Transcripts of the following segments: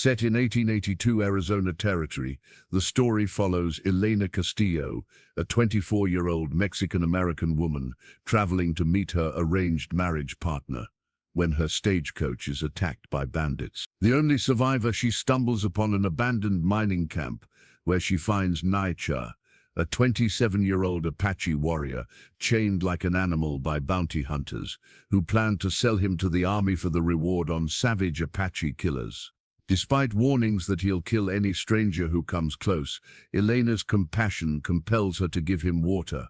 Set in 1882 Arizona Territory, the story follows Elena Castillo, a 24-year-old Mexican-American woman traveling to meet her arranged marriage partner when her stagecoach is attacked by bandits. The only survivor, she stumbles upon an abandoned mining camp where she finds Naiche, a 27-year-old Apache warrior chained like an animal by bounty hunters who plan to sell him to the army for the reward on savage Apache killers. Despite warnings that he'll kill any stranger who comes close, Elena's compassion compels her to give him water.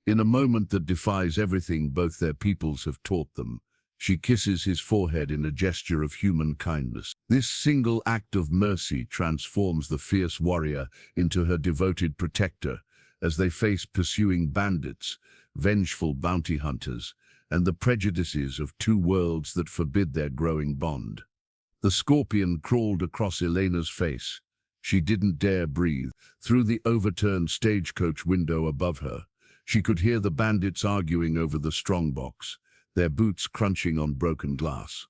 In a moment that defies everything both their peoples have taught them, she kisses his forehead in a gesture of human kindness. This single act of mercy transforms the fierce warrior into her devoted protector as they face pursuing bandits, vengeful bounty hunters, and the prejudices of two worlds that forbid their growing bond. The scorpion crawled across Elena's face. She didn't dare breathe. Through the overturned stagecoach window above her, she could hear the bandits arguing over the strongbox, their boots crunching on broken glass.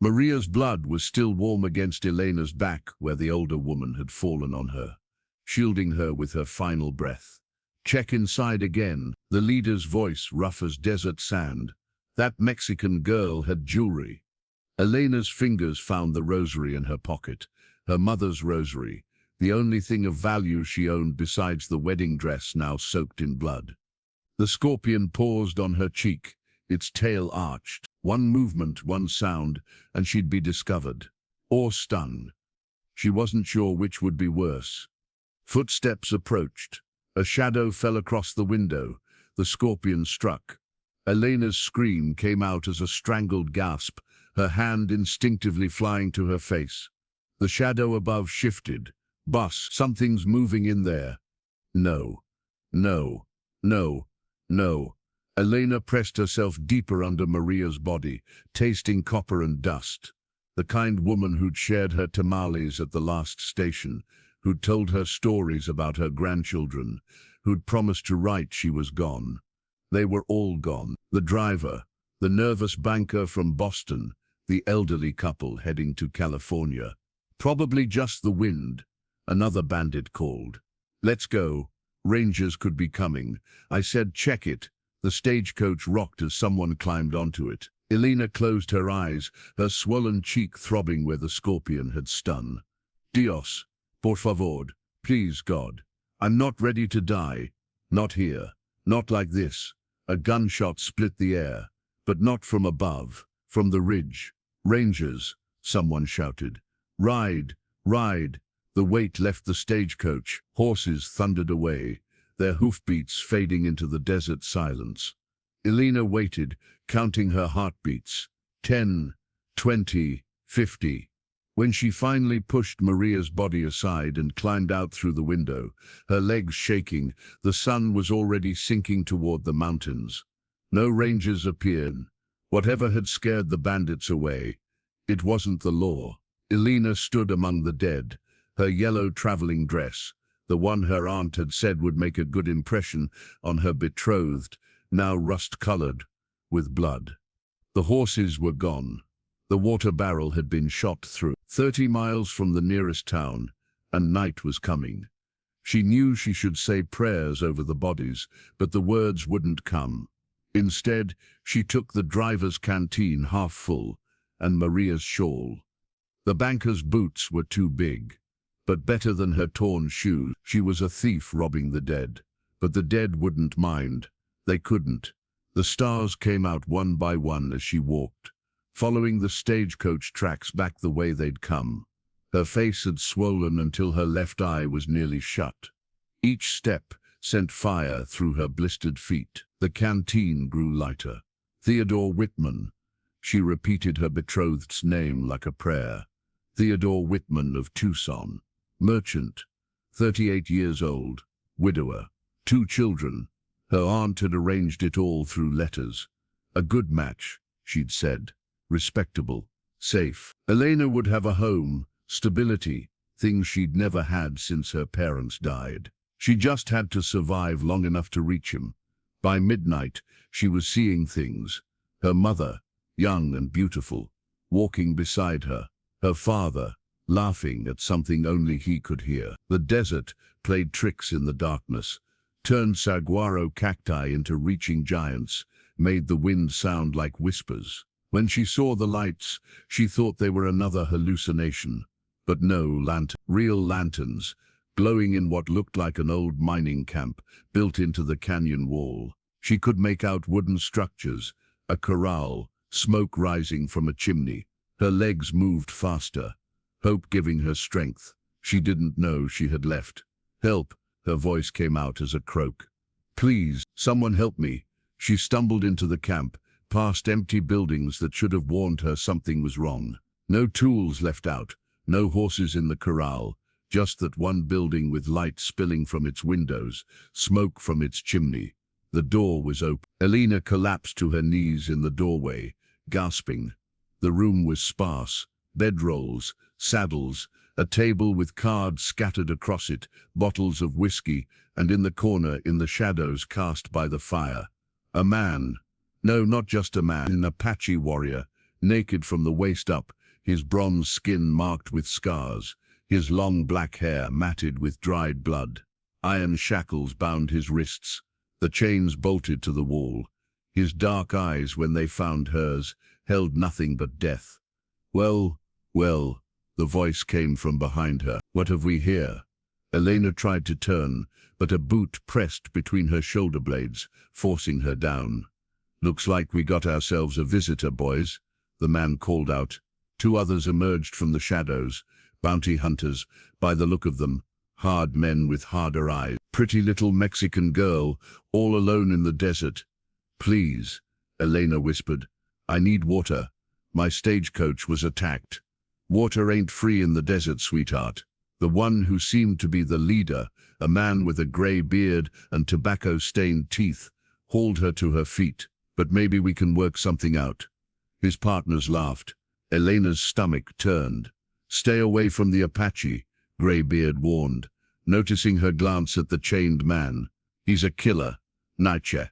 Maria's blood was still warm against Elena's back where the older woman had fallen on her, shielding her with her final breath. Check inside again, the leader's voice rough as desert sand. That Mexican girl had jewelry. Elena's fingers found the rosary in her pocket, her mother's rosary, the only thing of value she owned besides the wedding dress now soaked in blood. The scorpion paused on her cheek, its tail arched. One movement, one sound, and she'd be discovered. Or stunned. She wasn't sure which would be worse. Footsteps approached. A shadow fell across the window. The scorpion struck. Elena's scream came out as a strangled gasp, her hand instinctively flying to her face. The shadow above shifted. Boss, something's moving in there. No. No. No. No. Elena pressed herself deeper under Maria's body, tasting copper and dust. The kind woman who'd shared her tamales at the last station, who'd told her stories about her grandchildren, who'd promised to write, she was gone. They were all gone. The driver, the nervous banker from Boston, the elderly couple heading to California. Probably just the wind. Another bandit called. Let's go. Rangers could be coming. I said check it. The stagecoach rocked as someone climbed onto it. Elena closed her eyes, her swollen cheek throbbing where the scorpion had stung. Dios, por favor, please God. I'm not ready to die. Not here. Not like this. A gunshot split the air, but not from above, from the ridge. Rangers, someone shouted. Ride, ride. The weight left the stagecoach. Horses thundered away, their hoofbeats fading into the desert silence. Elena waited, counting her heartbeats. 10, 20, 50. When she finally pushed Maria's body aside and climbed out through the window, her legs shaking, the sun was already sinking toward the mountains. No rangers appeared. Whatever had scared the bandits away, it wasn't the law. Elena stood among the dead, her yellow traveling dress, the one her aunt had said would make a good impression on her betrothed, now rust-colored with blood. The horses were gone. The water barrel had been shot through. 30 miles from the nearest town, and night was coming. She knew she should say prayers over the bodies, but the words wouldn't come. Instead, she took the driver's canteen half full, and Maria's shawl. The banker's boots were too big, but better than her torn shoes. She was a thief robbing the dead, but the dead wouldn't mind. They couldn't. The stars came out one by one as she walked, following the stagecoach tracks back the way they'd come. Her face had swollen until her left eye was nearly shut. Each step sent fire through her blistered feet. The canteen grew lighter. Theodore Whitman. She repeated her betrothed's name like a prayer. Theodore Whitman of Tucson. Merchant. 38 years old. Widower. 2 children. Her aunt had arranged it all through letters. A good match, she'd said. Respectable. Safe. Elena would have a home, stability, things she'd never had since her parents died. She just had to survive long enough to reach him. By midnight, she was seeing things. Her mother, young and beautiful, walking beside her. Her father, laughing at something only he could hear. The desert played tricks in the darkness, turned saguaro cacti into reaching giants, made the wind sound like whispers. When she saw the lights, she thought they were another hallucination. But no, real lanterns, glowing in what looked like an old mining camp built into the canyon wall. She could make out wooden structures, a corral, smoke rising from a chimney. Her legs moved faster, hope giving her strength. She didn't know she had left. "Help," her voice came out as a croak. "Please, someone help me." She stumbled into the camp, past empty buildings that should have warned her something was wrong. No tools left out, no horses in the corral, just that one building with light spilling from its windows, smoke from its chimney. The door was open. Elena collapsed to her knees in the doorway, gasping. The room was sparse, bedrolls, saddles, a table with cards scattered across it, bottles of whiskey, and in the corner, in the shadows cast by the fire, a man. No, not just a man, an Apache warrior, naked from the waist up, his bronze skin marked with scars, his long black hair matted with dried blood. Iron shackles bound his wrists, the chains bolted to the wall. His dark eyes, when they found hers, held nothing but death. "Well, well," the voice came from behind her. "What have we here?" Elena tried to turn, but a boot pressed between her shoulder blades, forcing her down. "Looks like we got ourselves a visitor, boys," the man called out. Two others emerged from the shadows, bounty hunters, by the look of them, hard men with harder eyes. Pretty little Mexican girl, all alone in the desert. "Please," Elena whispered, "I need water. My stagecoach was attacked." "Water ain't free in the desert, sweetheart." The one who seemed to be the leader, a man with a gray beard and tobacco-stained teeth, hauled her to her feet. "But maybe we can work something out." His partners laughed. Elena's stomach turned. "Stay away from the Apache," Graybeard warned, noticing her glance at the chained man. "He's a killer. Naiche,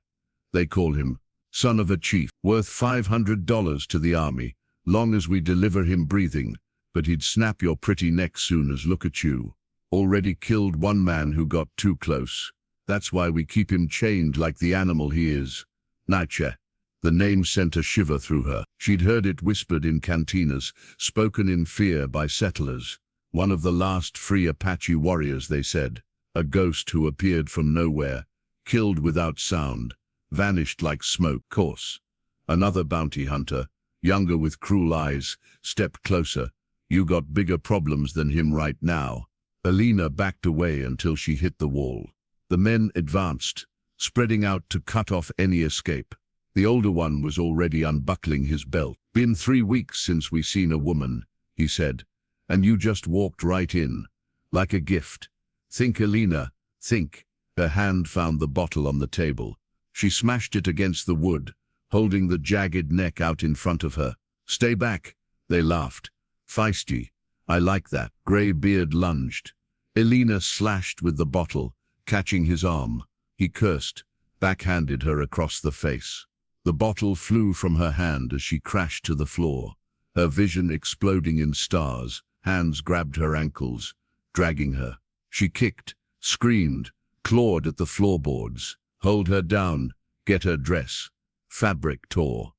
they call him. Son of a chief, worth $500 to the army, long as we deliver him breathing. But he'd snap your pretty neck soon as look at you. Already killed one man who got too close. That's why we keep him chained like the animal he is. Naiche." The name sent a shiver through her. She'd heard it whispered in cantinas, spoken in fear by settlers. One of the last free Apache warriors, they said. A ghost who appeared from nowhere, killed without sound, vanished like smoke. Course. Another bounty hunter, younger with cruel eyes, stepped closer. "You got bigger problems than him right now." Elena backed away until she hit the wall. The men advanced, spreading out to cut off any escape. The older one was already unbuckling his belt. "Been 3 weeks since we seen a woman," he said, "and you just walked right in, like a gift. Think, Elena, think." Her hand found the bottle on the table. She smashed it against the wood, holding the jagged neck out in front of her. "Stay back," they laughed. "Feisty. I like that." Graybeard lunged. Elena slashed with the bottle, catching his arm. He cursed, backhanded her across the face. The bottle flew from her hand as she crashed to the floor, her vision exploding in stars. Hands grabbed her ankles, dragging her. She kicked, screamed, clawed at the floorboards. "Hold her down, get her dress." Fabric tore.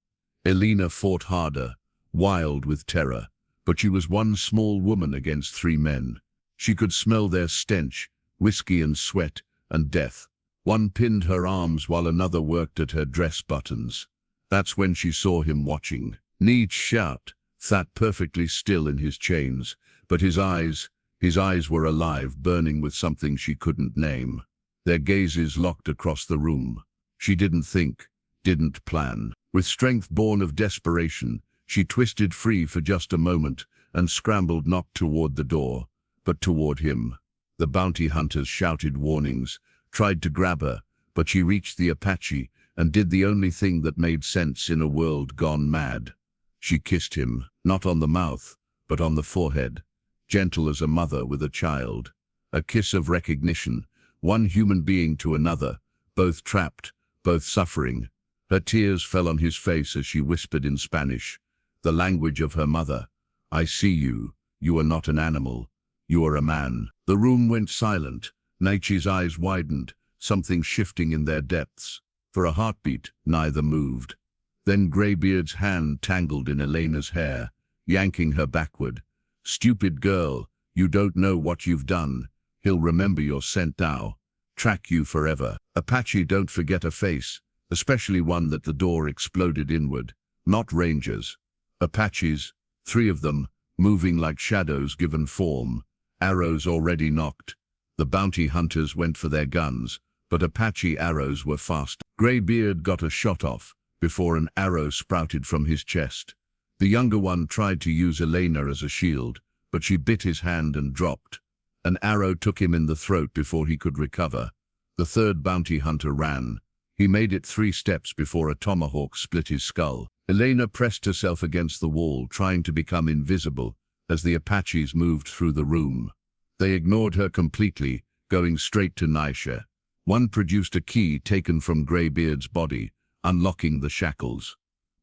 Elena fought harder, wild with terror, but she was one small woman against 3 men. She could smell their stench, whiskey and sweat, and death. One pinned her arms while another worked at her dress buttons. That's when she saw him watching. Naiche sat perfectly still in his chains, but his eyes were alive, burning with something she couldn't name. Their gazes locked across the room. She didn't think, didn't plan. With strength born of desperation, she twisted free for just a moment and scrambled not toward the door, but toward him. The bounty hunters shouted warnings, tried to grab her, but she reached the Apache and did the only thing that made sense in a world gone mad. She kissed him, not on the mouth, but on the forehead, gentle as a mother with a child. A kiss of recognition, one human being to another, both trapped, both suffering. Her tears fell on his face as she whispered in Spanish, the language of her mother, "I see you. You are not an animal. You are a man." The room went silent. Naiche's eyes widened, something shifting in their depths. For a heartbeat, neither moved. Then Greybeard's hand tangled in Elena's hair, yanking her backward. "Stupid girl, you don't know what you've done. He'll remember your scent now. Track you forever." Apache don't forget a face, especially one that the door exploded inward. Not rangers. Apaches, 3 of them, moving like shadows given form, arrows already nocked. The bounty hunters went for their guns, but Apache arrows were fast. Greybeard got a shot off before an arrow sprouted from his chest. The younger one tried to use Elena as a shield, but she bit his hand and dropped. An arrow took him in the throat before he could recover. The 3rd bounty hunter ran. He made it 3 steps before a tomahawk split his skull. Elena pressed herself against the wall, trying to become invisible, as the Apaches moved through the room. They ignored her completely, going straight to Naiche. One produced a key taken from Greybeard's body, unlocking the shackles.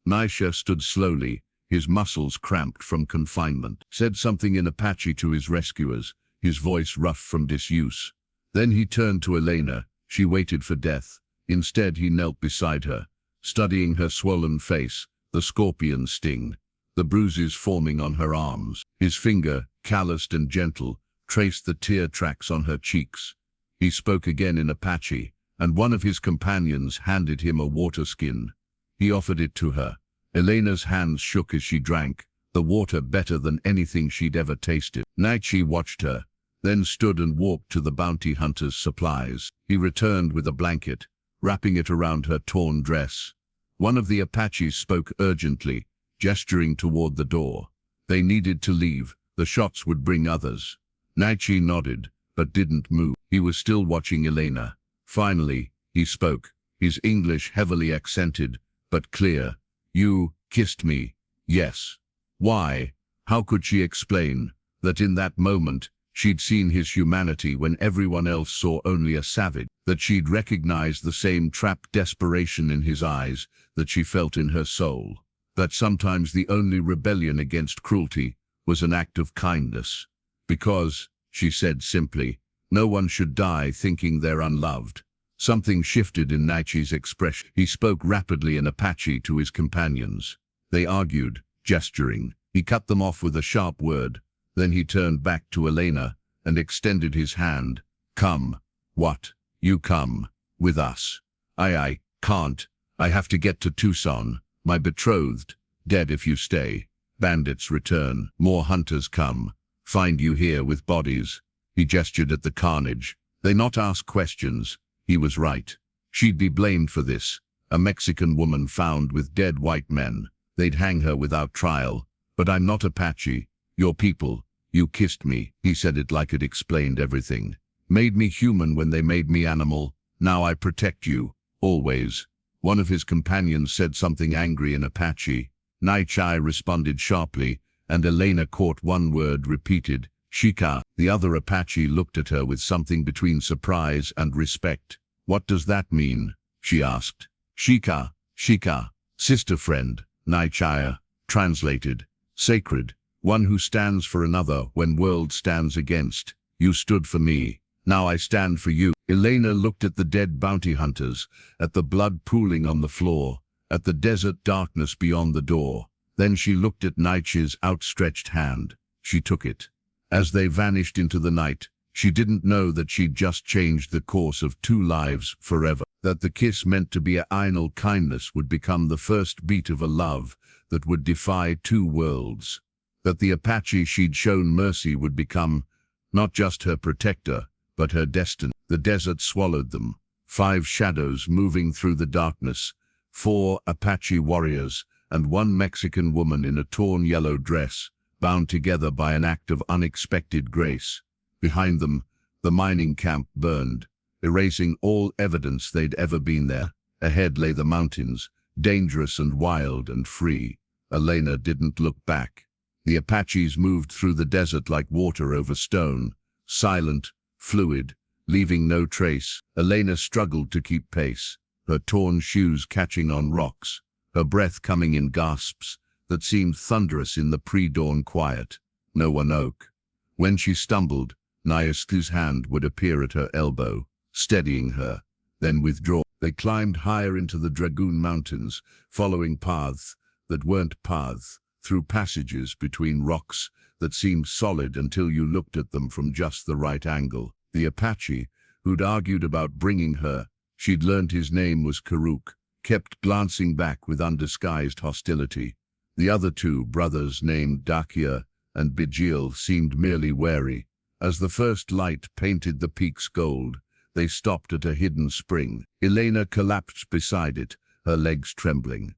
Naiche stood slowly, his muscles cramped from confinement, said something in Apache to his rescuers, his voice rough from disuse. Then he turned to Elena. She waited for death. Instead, he knelt beside her, studying her swollen face, the scorpion sting, the bruises forming on her arms. His finger, calloused and gentle, traced the tear tracks on her cheeks. He spoke again in Apache, and one of his companions handed him a water skin. He offered it to her. Elena's hands shook as she drank, the water better than anything she'd ever tasted. Naiche watched her, then stood and walked to the bounty hunter's supplies. He returned with a blanket, wrapping it around her torn dress. One of the Apaches spoke urgently, gesturing toward the door. They needed to leave. The shots would bring others. Naiche nodded, but didn't move. He was still watching Elena. Finally, he spoke, his English heavily accented, but clear. "You kissed me." "Yes." Why? How could she explain that in that moment she'd seen his humanity when everyone else saw only a savage, that she'd recognized the same trapped desperation in his eyes that she felt in her soul, that sometimes the only rebellion against cruelty was an act of kindness? "Because," she said simply, "no one should die thinking they're unloved." Something shifted in Naiche's expression. He spoke rapidly in Apache to his companions. They argued, gesturing. He cut them off with a sharp word. Then he turned back to Elena and extended his hand. "Come." "What?" "You come. With us." I can't. I have to get to Tucson. My betrothed. Dead if you stay. Bandits return. More hunters come. Find you here with bodies." He gestured at the carnage. "They not ask questions." He was right. She'd be blamed for this. A Mexican woman found with dead white men. They'd hang her without trial. "But I'm not Apache. Your people. You kissed me." He said it like it explained everything. "Made me human when they made me animal. Now I protect you. Always." One of his companions said something angry in Apache. Naiche responded sharply, and Elena caught one word repeated, "Shika." The other Apache looked at her with something between surprise and respect. "What does that mean?" she asked. "Shika, Shika, sister friend," Naiche translated. "Sacred, one who stands for another when world stands against. You stood for me. Now I stand for you." Elena looked at the dead bounty hunters, at the blood pooling on the floor, at the desert darkness beyond the door. Then she looked at Naiche's outstretched hand. She took it. As they vanished into the night, she didn't know that she'd just changed the course of 2 lives forever. That the kiss meant to be a anal kindness would become the first beat of a love that would defy 2 worlds. That the Apache she'd shown mercy would become not just her protector, but her destiny. The desert swallowed them. 5 shadows moving through the darkness. 4 Apache warriors and 1 Mexican woman in a torn yellow dress, bound together by an act of unexpected grace. Behind them, the mining camp burned, erasing all evidence they'd ever been there. Ahead lay the mountains, dangerous and wild and free. Elena didn't look back. The Apaches moved through the desert like water over stone, silent, fluid, leaving no trace. Elena struggled to keep pace, her torn shoes catching on rocks, her breath coming in gasps that seemed thunderous in the pre-dawn quiet. no one oak. When she stumbled, Naiche's hand would appear at her elbow, steadying her, then withdraw. They climbed higher into the Dragoon Mountains, following paths that weren't paths, through passages between rocks that seemed solid until you looked at them from just the right angle. The Apache, who'd argued about bringing her, she'd learned his name was Karuk, kept glancing back with undisguised hostility. The other two brothers named Dakia and Bijil seemed merely wary. As the first light painted the peaks gold, they stopped at a hidden spring. Elena collapsed beside it, her legs trembling.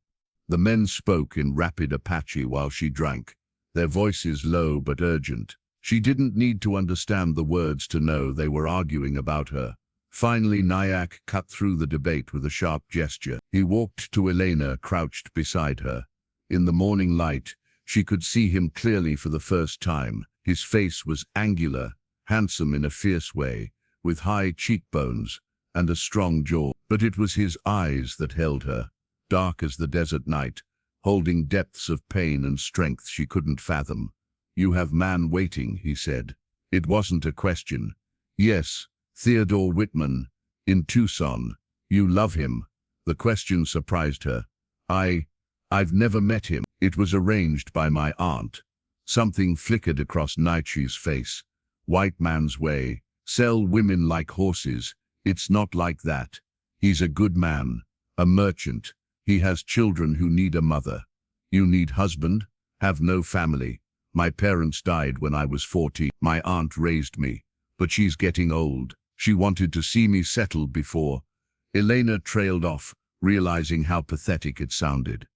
The men spoke in rapid Apache while she drank, their voices low but urgent. She didn't need to understand the words to know they were arguing about her. Finally, Naiche cut through the debate with a sharp gesture. He walked to Elena, crouched beside her. In the morning light, she could see him clearly for the first time. His face was angular, handsome in a fierce way, with high cheekbones and a strong jaw. But it was his eyes that held her, dark as the desert night, holding depths of pain and strength she couldn't fathom. "You have man waiting," he said. It wasn't a question. "Yes, Theodore Whitman, in Tucson. You love him." The question surprised her. I've never met him. It was arranged by my aunt." Something flickered across Naiche's face. "White man's way. Sell women like horses. It's not like that. He's a good man, a merchant. He has children who need a mother. You need husband, have no family. My parents died when I was 14. My aunt raised me, but she's getting old. She wanted to see me settled before." Elena trailed off, realizing how pathetic it sounded.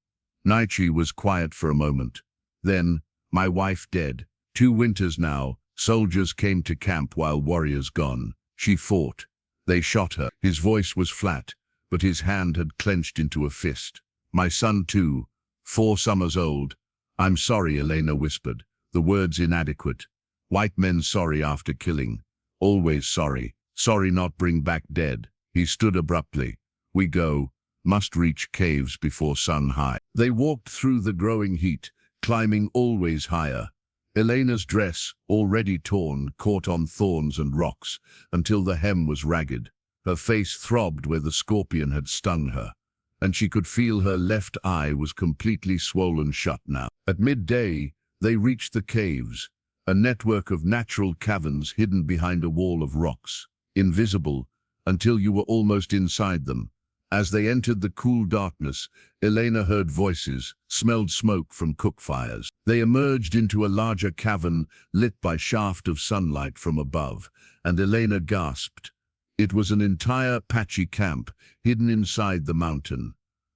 Naiche was quiet for a moment. Then, "My wife dead. 2 winters now. Soldiers came to camp while warriors gone. She fought. They shot her." His voice was flat, but his hand had clenched into a fist. "My son too, 4 summers old." "I'm sorry," Elena whispered, the words inadequate. "White men sorry after killing. Always sorry. Sorry not bring back dead." He stood abruptly. "We go. Must reach caves before sun high." They walked through the growing heat, climbing always higher. Elena's dress, already torn, caught on thorns and rocks, until the hem was ragged. Her face throbbed where the scorpion had stung her, and she could feel her left eye was completely swollen shut now. At midday, they reached the caves, a network of natural caverns hidden behind a wall of rocks, invisible until you were almost inside them. As they entered the cool darkness, Elena heard voices, smelled smoke from cook fires. They emerged into a larger cavern lit by a shaft of sunlight from above, and Elena gasped. It was an entire Apache camp, hidden inside the mountain.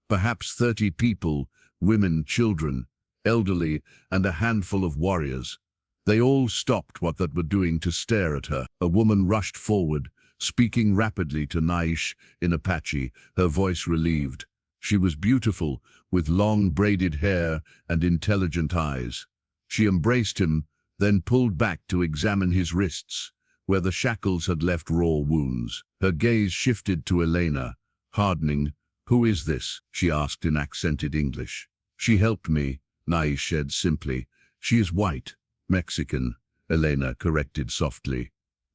Perhaps 30 people, women, children, elderly, and a handful of warriors. They all stopped what they were doing to stare at her. A woman rushed forward, speaking rapidly to Naiche in Apache, her voice relieved. She was beautiful, with long braided hair and intelligent eyes. She embraced him, then pulled back to examine his wrists, where the shackles had left raw wounds. Her gaze shifted to Elena, hardening. "Who is this?" she asked in accented English. "She helped me," Naiche said simply. "She is white, Mexican," Elena corrected softly.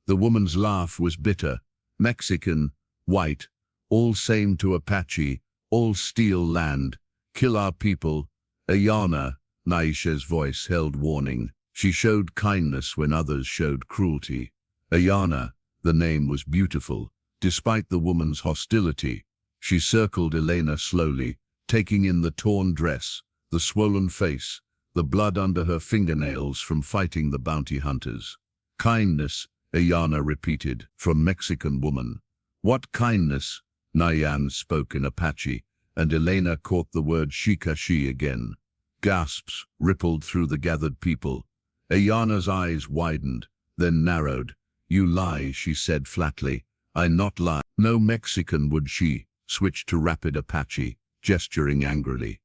The woman's laugh was bitter. "Mexican, white, all same to Apache, all steal land, kill our people. Ayana," Naiche's voice held warning. She showed kindness when others showed cruelty. Ayana, the name was beautiful, despite the woman's hostility. She circled Elena slowly, taking in the torn dress, the swollen face, the blood under her fingernails from fighting the bounty hunters. "Kindness," Ayana repeated, from Mexican woman. "What kindness?" Naiche spoke in Apache, and Elena caught the word shikashi again. Gasps rippled through the gathered people. Ayana's eyes widened, then narrowed. "You lie," she said flatly. "I not lie." No Mexican would she, switched to rapid Apache, gesturing angrily.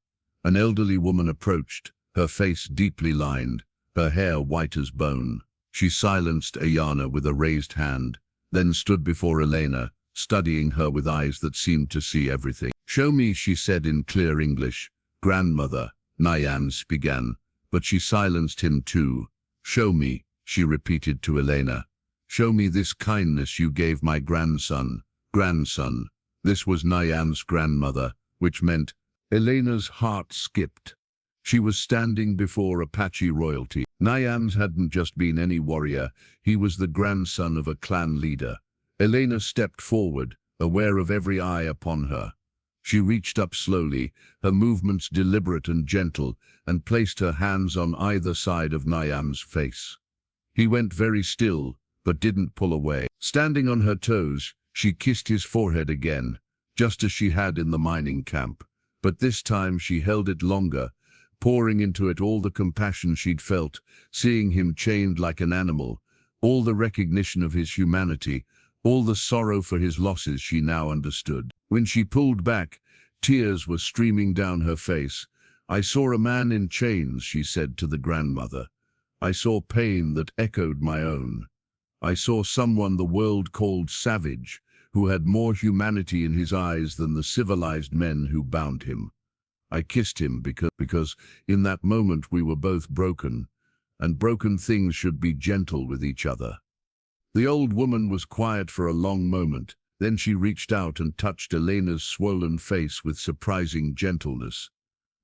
An elderly woman approached, her face deeply lined, her hair white as bone. She silenced Ayana with a raised hand, then stood before Elena, studying her with eyes that seemed to see everything. "Show me," she said in clear English. "Grandmother," Naiche began, but she silenced him too. Show me, she repeated to Elena. Show me this kindness you gave my grandson. Grandson. This was Naiche's grandmother, which meant Elena's heart skipped. She was standing before Apache royalty. Naiche hadn't just been any warrior, he was the grandson of a clan leader. Elena stepped forward, aware of every eye upon her. She reached up slowly, her movements deliberate and gentle, and placed her hands on either side of Naiche's face. He went very still, but didn't pull away. Standing on her toes, she kissed his forehead again, just as she had in the mining camp. But this time she held it longer, pouring into it all the compassion she'd felt, seeing him chained like an animal, all the recognition of his humanity, all the sorrow for his losses she now understood. When she pulled back, tears were streaming down her face. I saw a man in chains, she said to the grandmother. I saw pain that echoed my own. I saw someone the world called savage, who had more humanity in his eyes than the civilized men who bound him. I kissed him because in that moment we were both broken, and broken things should be gentle with each other. The old woman was quiet for a long moment, then she reached out and touched Elena's swollen face with surprising gentleness.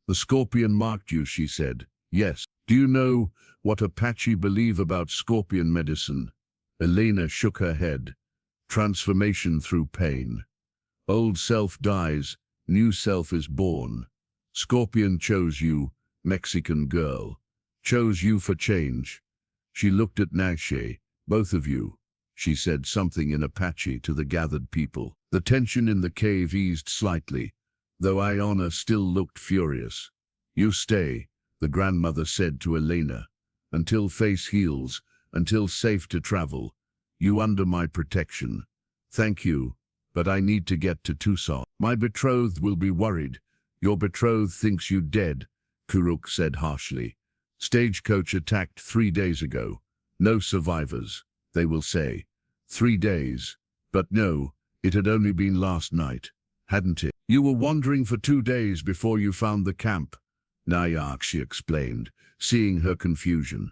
The scorpion marked you, she said. Yes. Do you know what Apache believe about scorpion medicine? Elena shook her head. Transformation through pain. Old self dies, new self is born. Scorpion chose you, Mexican girl. Chose you for change. She looked at Naiche. Both of you. She said something in Apache to the gathered people. The tension in the cave eased slightly, though Iona still looked furious. You stay, the grandmother said to Elena. Until face heals, until safe to travel. You under my protection. Thank you, but I need to get to Tucson. My betrothed will be worried. Your betrothed thinks you dead, Kuruk said harshly. Stagecoach attacked 3 days ago. No survivors, they will say. 3 days. But no, it had only been last night, hadn't it? You were wandering for 2 days before you found the camp, Naiche explained, seeing her confusion.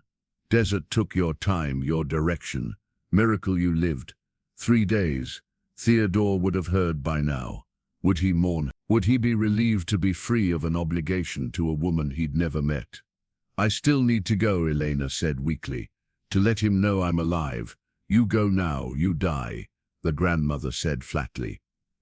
Desert took your time, your direction. Miracle you lived. 3 days. Theodore would have heard by now. Would he mourn? Would he be relieved to be free of an obligation to a woman he'd never met? I still need to go, Elena said weakly. To let him know I'm alive. You go now, you die, the grandmother said flatly.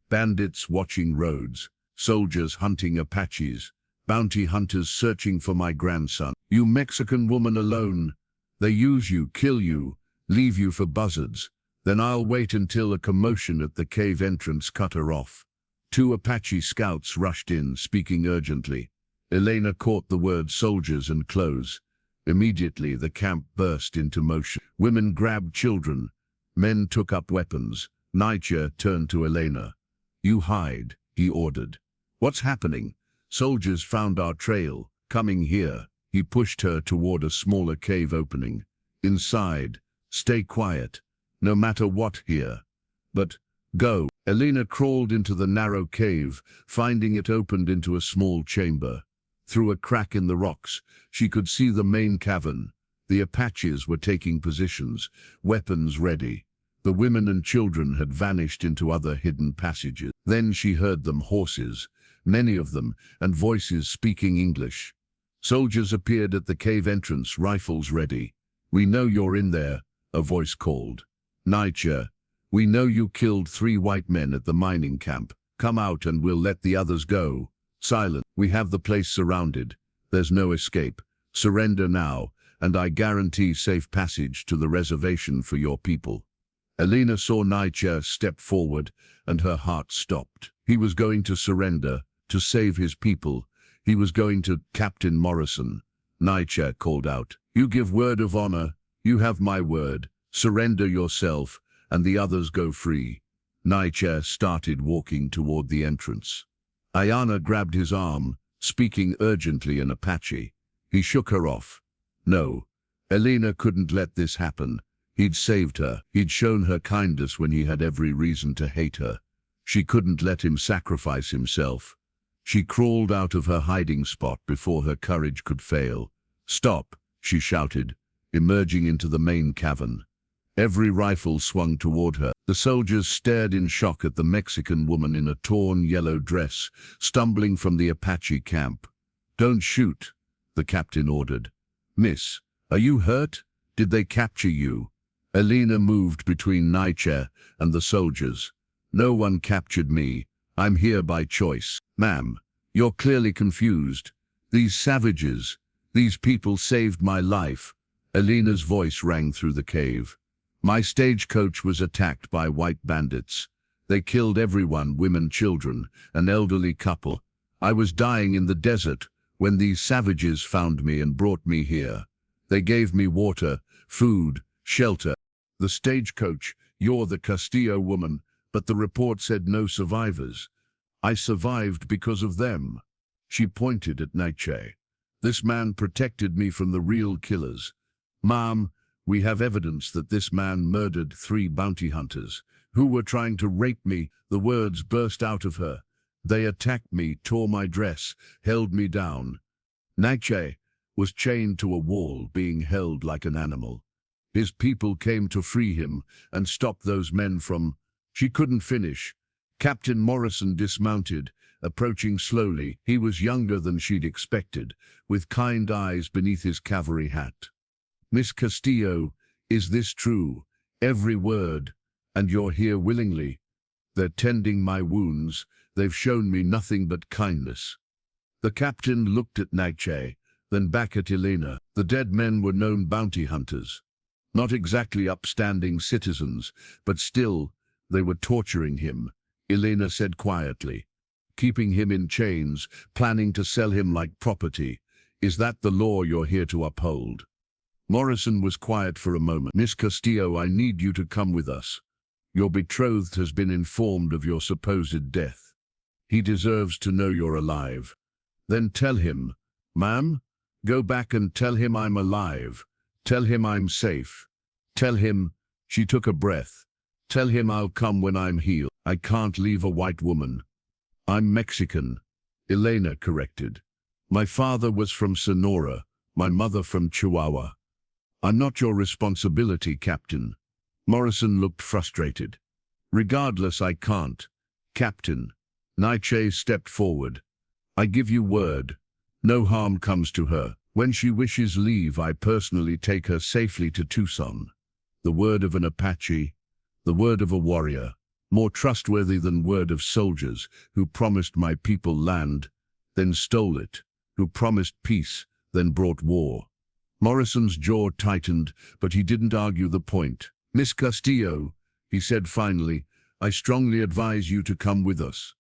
Bandits watching roads, soldiers hunting Apaches, bounty hunters searching for my grandson. You Mexican woman alone. They use you, kill you, leave you for buzzards. Then I'll wait until a commotion at the cave entrance cut her off. 2 Apache scouts rushed in, speaking urgently. Elena caught the word soldiers and clothes. Immediately the camp burst into motion. Women grabbed children. Men took up weapons. Naiche turned to Elena. You hide, he ordered. What's happening? Soldiers found our trail. Coming here. He pushed her toward a smaller cave opening. Inside. Stay quiet. No matter what here. But, go. Elena crawled into the narrow cave, finding it opened into a small chamber. Through a crack in the rocks, she could see the main cavern. The Apaches were taking positions, weapons ready. The women and children had vanished into other hidden passages. Then she heard them, horses, many of them, and voices speaking English. Soldiers appeared at the cave entrance, rifles ready. We know you're in there, a voice called. Naiche, we know you killed 3 white men at the mining camp. Come out and we'll let the others go. Silent. We have the place surrounded. There's no escape. Surrender now, and I guarantee safe passage to the reservation for your people. Elena saw Naiche step forward, and her heart stopped. He was going to surrender, to save his people. He was going to Captain Morrison. Naiche called out, You give word of honor. You have my word. Surrender yourself, and the others go free. Naiche started walking toward the entrance. Iona grabbed his arm, speaking urgently in Apache. He shook her off. No, Elena couldn't let this happen. He'd saved her. He'd shown her kindness when he had every reason to hate her. She couldn't let him sacrifice himself. She crawled out of her hiding spot before her courage could fail. Stop, she shouted. emerging into the main cavern. Every rifle swung toward her. The soldiers stared in shock at the Mexican woman in a torn yellow dress, stumbling from the Apache camp. "Don't shoot," the captain ordered. "Miss, are you hurt? Did they capture you?" Elena moved between Naiche and the soldiers. "No one captured me. I'm here by choice." "Ma'am, you're clearly confused. These savages, these people saved my life." Elena's voice rang through the cave. "My stagecoach was attacked by white bandits. They killed everyone, women, children, an elderly couple. I was dying in the desert when these savages found me and brought me here. They gave me water, food, shelter." "The stagecoach, you're the Castillo woman, but the report said no survivors." "I survived because of them." She pointed at Naiche. "This man protected me from the real killers. Ma'am, we have evidence that this man murdered 3 bounty hunters who were trying to rape me." The words burst out of her. "They attacked me, tore my dress, held me down." Naiche was chained to a wall, being held like an animal. "His people came to free him and stop those men from—" She couldn't finish. Captain Morrison dismounted, approaching slowly. He was younger than she'd expected, with kind eyes beneath his cavalry hat. "Miss Castillo, is this true? Every word? And you're here willingly?" "They're tending my wounds. They've shown me nothing but kindness." The captain looked at Naiche, then back at Elena. "The dead men were known bounty hunters. Not exactly upstanding citizens, but still, they were torturing him," Elena said quietly. "Keeping him in chains, planning to sell him like property. Is that the law you're here to uphold?" Morrison was quiet for a moment. "Miss Castillo, I need you to come with us. Your betrothed has been informed of your supposed death. He deserves to know you're alive." "Then tell him." "Ma'am, go back and tell him I'm alive. Tell him I'm safe. Tell him—" She took a breath. "Tell him I'll come when I'm healed. I can't leave a white woman." "I'm Mexican," Elena corrected. "My father was from Sonora, my mother from Chihuahua." "I'm not your responsibility, Captain." Morrison looked frustrated. "Regardless, I can't." "Captain." Naiche stepped forward. "I give you word. No harm comes to her. When she wishes leave, I personally take her safely to Tucson." The word of an Apache, the word of a warrior, more trustworthy than word of soldiers who promised my people land, then stole it, who promised peace, then brought war. Morrison's jaw tightened, but he didn't argue the point. "Miss Castillo," he said finally, "I strongly advise you to come with us."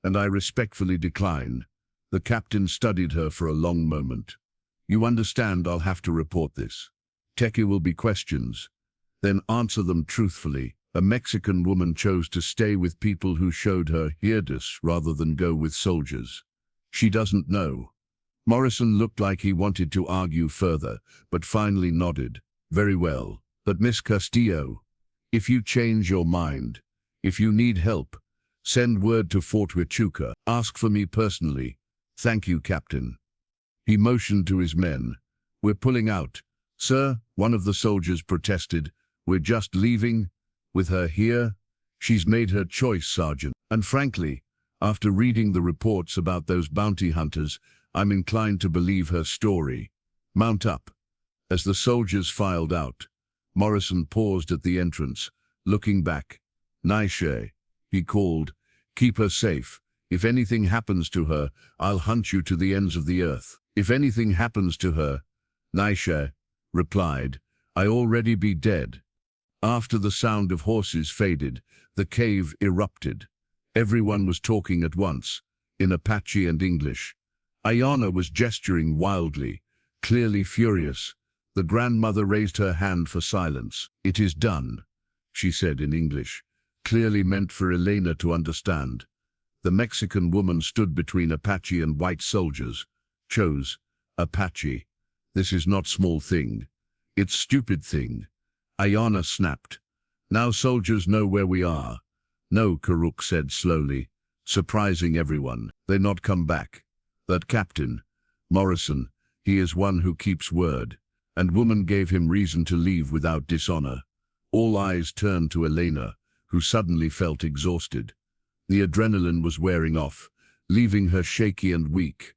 "And I respectfully decline." The captain studied her for a long moment. "You understand I'll have to report this. There will be questions. Then answer them truthfully." A Mexican woman chose to stay with people who showed her herders rather than go with soldiers. She doesn't know. Morrison looked like he wanted to argue further, but finally nodded. "Very well. But Miss Castillo, if you change your mind, if you need help, send word to Fort Huachuca. Ask for me personally." "Thank you, Captain." He motioned to his men. "We're pulling out." "Sir," one of the soldiers protested, "we're just leaving. With her here, she's made her choice, Sergeant. And frankly, after reading the reports about those bounty hunters, I'm inclined to believe her story. Mount up." As the soldiers filed out, Morrison paused at the entrance, looking back. "Naiche," he called, "keep her safe. If anything happens to her, I'll hunt you to the ends of the earth." "If anything happens to her," Naiche replied, "I already be dead." After the sound of horses faded, the cave erupted. Everyone was talking at once, in Apache and English. Ayana was gesturing wildly, clearly furious. The grandmother raised her hand for silence. "It is done," she said in English, clearly meant for Elena to understand. The Mexican woman stood between Apache and white soldiers. Chose, "Apache, this is not small thing. It's stupid thing." Ayana snapped. "Now soldiers know where we are." "No," Karuk said slowly, surprising everyone. "They not come back. That captain, Morrison, he is one who keeps word." and woman gave him reason to leave without dishonor. All eyes turned to Elena, who suddenly felt exhausted. The adrenaline was wearing off, leaving her shaky and weak.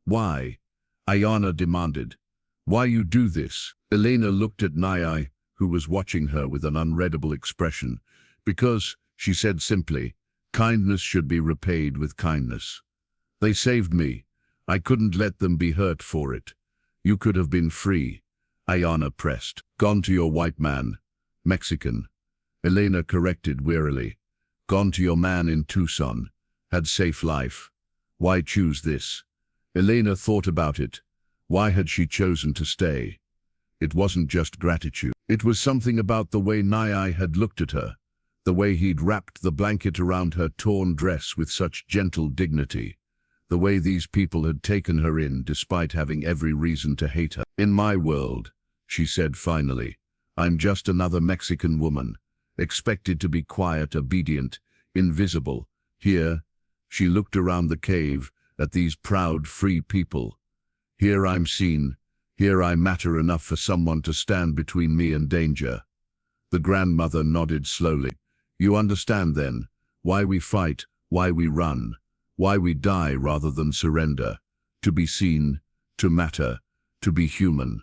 "Why?" Ayana demanded. "Why you do this?" Elena looked at Naiche, who was watching her with an unreadable expression. "Because," she said simply, "kindness should be repaid with kindness. They saved me. I couldn't let them be hurt for it. You could have been free." Ayana pressed. "Gone to your white man." "Mexican," Elena corrected wearily. "Gone to your man in Tucson. Had safe life. Why choose this?" Elena thought about it. Why had she chosen to stay? It wasn't just gratitude. It was something about the way Naiche had looked at her, the way he'd wrapped the blanket around her torn dress with such gentle dignity, the way these people had taken her in despite having every reason to hate her. "In my world," she said finally, "I'm just another Mexican woman, expected to be quiet, obedient, invisible. Here," she looked around the cave, at these proud, free people. "Here I'm seen. Here I matter enough for someone to stand between me and danger." The grandmother nodded slowly. "You understand then, why we fight, why we run, why we die rather than surrender. To be seen, to matter, to be human."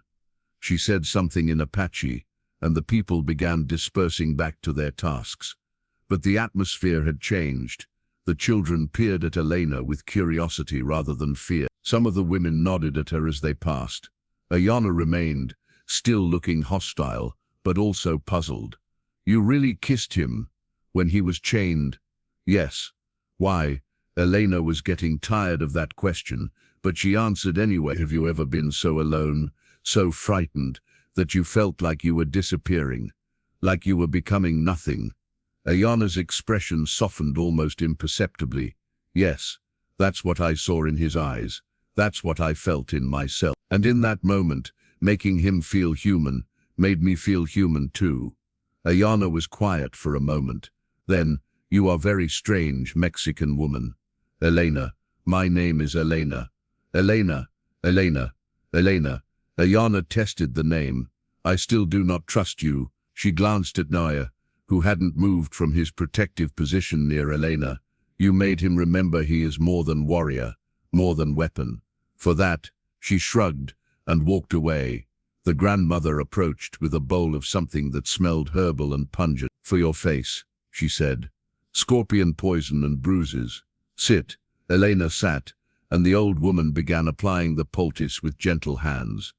She said something in Apache, and the people began dispersing back to their tasks. But the atmosphere had changed. The children peered at Elena with curiosity rather than fear. Some of the women nodded at her as they passed. Ayana remained, still looking hostile, but also puzzled. "You really kissed him when he was chained?" "Yes." "Why?" Elena was getting tired of that question, but she answered anyway. "Have you ever been so alone, so frightened, that you felt like you were disappearing, like you were becoming nothing?" Ayana's expression softened almost imperceptibly. "Yes, that's what I saw in his eyes. That's what I felt in myself. And in that moment, making him feel human, made me feel human too." Ayana was quiet for a moment. Then, "You are very strange, Mexican woman." "Elena. My name is Elena." "Elena, Elena, Elena." Ayana tested the name. "I still do not trust you." She glanced at Naiche, who hadn't moved from his protective position near Elena. "You made him remember he is more than warrior, more than weapon. For that," she shrugged and walked away. The grandmother approached with a bowl of something that smelled herbal and pungent. "For your face," she said. "Scorpion poison and bruises. Sit." Elena sat, and the old woman began applying the poultice with gentle hands.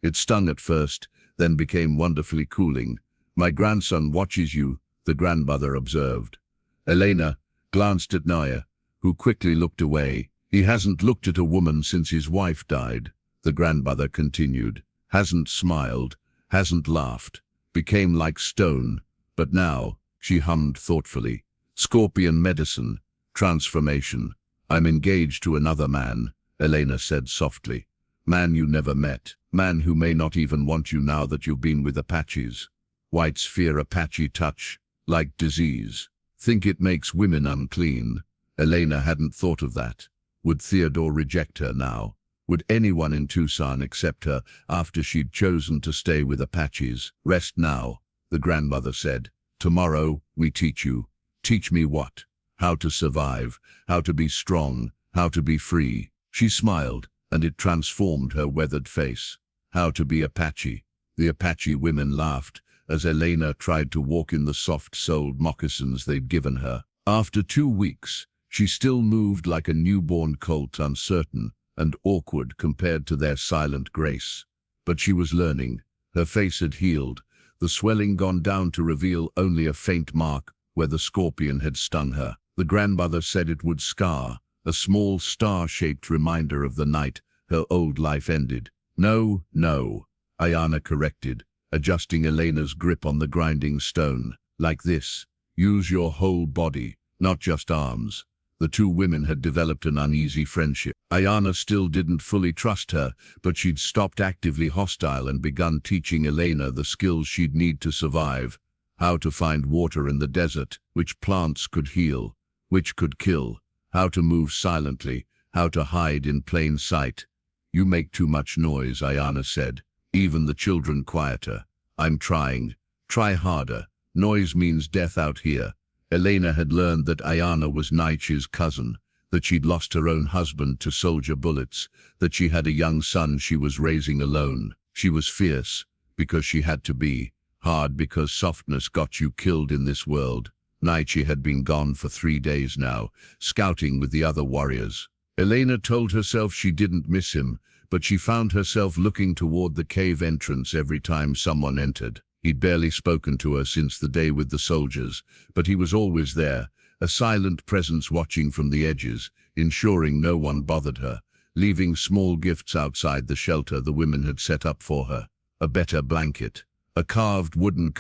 It stung at first, then became wonderfully cooling. "My grandson watches you," the grandmother observed. Elena glanced at Naiche, who quickly looked away. "He hasn't looked at a woman since his wife died," the grandmother continued. "Hasn't smiled, hasn't laughed, became like stone. But now," she hummed thoughtfully, "scorpion medicine, transformation. I'm engaged to another man," Elena said softly. "Man you never met, man who may not even want you now that you've been with Apaches. Whites fear Apache touch, like disease. Think it makes women unclean." Elena hadn't thought of that. Would Theodore reject her now? Would anyone in Tucson accept her after she'd chosen to stay with Apaches? "Rest now," the grandmother said. "Tomorrow we teach you." "Teach me what?" "How to survive, how to be strong, how to be free." She smiled, and it transformed her weathered face. "How to be Apache." The Apache women laughed as Elena tried to walk in the soft-soled moccasins they'd given her. After 2 weeks, she still moved like a newborn colt, uncertain and awkward compared to their silent grace. But she was learning. Her face had healed, the swelling gone down to reveal only a faint mark where the scorpion had stung her. The grandmother said it would scar, a small star-shaped reminder of the night her old life ended. "No, no," Ayana corrected, adjusting Elena's grip on the grinding stone. "Like this. Use your whole body, not just arms." The two women had developed an uneasy friendship. Ayana still didn't fully trust her, but she'd stopped actively hostile and begun teaching Elena the skills she'd need to survive. How to find water in the desert, which plants could heal, which could kill, how to move silently, how to hide in plain sight. "You make too much noise," Ayana said. even the children quieter. I'm trying. Try harder. Noise means death out here. Elena had learned that Ayana was Naiche's cousin, that she'd lost her own husband to soldier bullets, that she had a young son she was raising alone. She was fierce, because she had to be, hard because softness got you killed in this world. Naiche had been gone for 3 days now, scouting with the other warriors. Elena told herself she didn't miss him, but she found herself looking toward the cave entrance every time someone entered. He'd barely spoken to her since the day with the soldiers, but he was always there, a silent presence watching from the edges, ensuring no one bothered her, leaving small gifts outside the shelter the women had set up for her. A better blanket, a carved wooden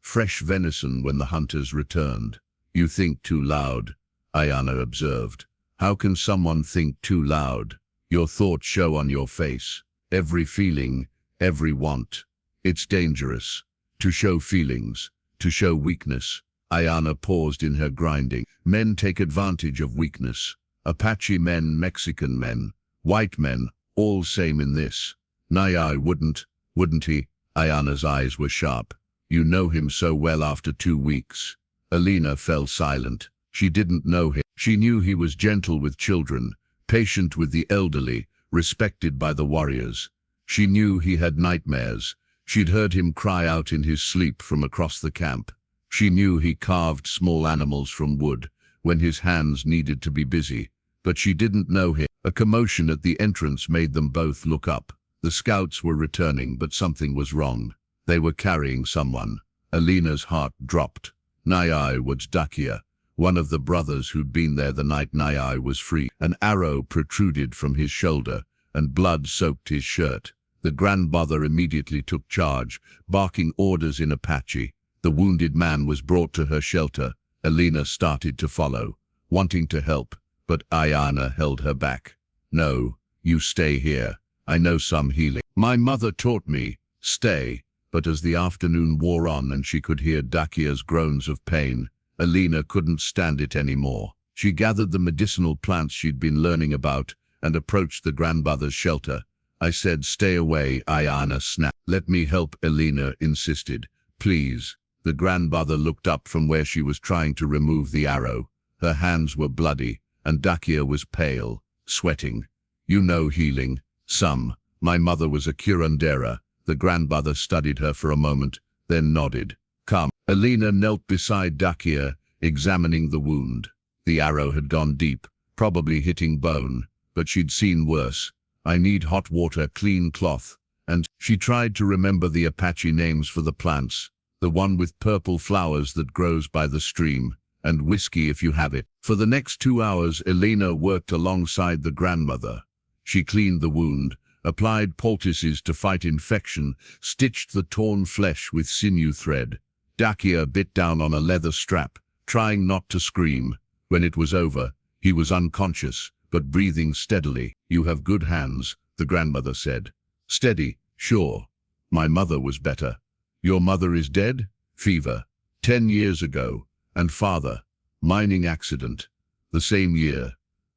fresh venison when the hunters returned. You think too loud, Ayana observed. How can someone think too loud? Your thoughts show on your face. Every feeling, every want. It's dangerous. To show feelings, to show weakness. Ayana paused in her grinding. Men take advantage of weakness. Apache men, Mexican men, white men, all same in this. Naiche wouldn't he? Ayana's eyes were sharp. You know him so well after 2 weeks. Elena fell silent. She didn't know him. She knew he was gentle with children, patient with the elderly, respected by the warriors. She knew he had nightmares. She'd heard him cry out in his sleep from across the camp. She knew he carved small animals from wood when his hands needed to be busy, but she didn't know him. A commotion at the entrance made them both look up. The scouts were returning, but something was wrong. They were carrying someone. Elena's heart dropped. Naiche was Dakia, one of the brothers who'd been there the night Naiche was free. An arrow protruded from his shoulder, and blood soaked his shirt. The grandmother immediately took charge, barking orders in Apache. The wounded man was brought to her shelter. Elena started to follow, wanting to help, but Ayana held her back. No, you stay here. I know some healing. My mother taught me. Stay. But as the afternoon wore on and she could hear Dakia's groans of pain, Elena couldn't stand it anymore. She gathered the medicinal plants she'd been learning about and approached the grandmother's shelter. I said, stay away, Ayana snapped. Let me help, Elena insisted. Please. The grandmother looked up from where she was trying to remove the arrow. Her hands were bloody, and Dakia was pale, sweating. You know healing. Some. My mother was a curandera. The grandmother studied her for a moment, then nodded. Come. Elena knelt beside Dakia, examining the wound. The arrow had gone deep, probably hitting bone, but she'd seen worse. I need hot water, clean cloth, and she tried to remember the Apache names for the plants, the one with purple flowers that grows by the stream, and whiskey if you have it. For the next 2 hours, Elena worked alongside the grandmother. She cleaned the wound, applied poultices to fight infection, stitched the torn flesh with sinew thread. Dakia bit down on a leather strap, trying not to scream. When it was over, he was unconscious, but breathing steadily. You have good hands, the grandmother said. Steady, sure. My mother was better. Your mother is dead? Fever. 10 years ago. And father? Mining accident. The same year.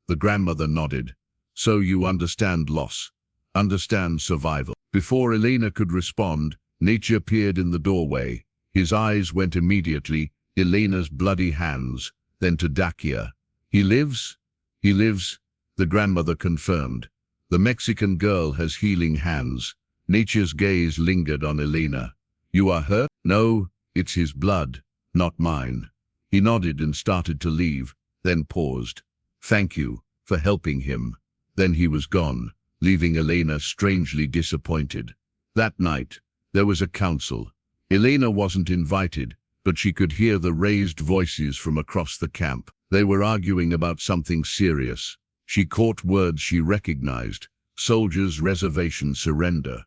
The grandmother nodded. So you understand loss. Understand survival. Before Elena could respond, Naiche appeared in the doorway. His eyes went immediately, Elena's bloody hands, then to Dakia. He lives? He lives, the grandmother confirmed. The Mexican girl has healing hands. Naiche's gaze lingered on Elena. You are hurt? No, it's his blood, not mine. He nodded and started to leave, then paused. Thank you for helping him. Then he was gone, leaving Elena strangely disappointed. That night, there was a council. Elena wasn't invited, but she could hear the raised voices from across the camp. They were arguing about something serious. She caught words she recognized. Soldiers' reservation surrender.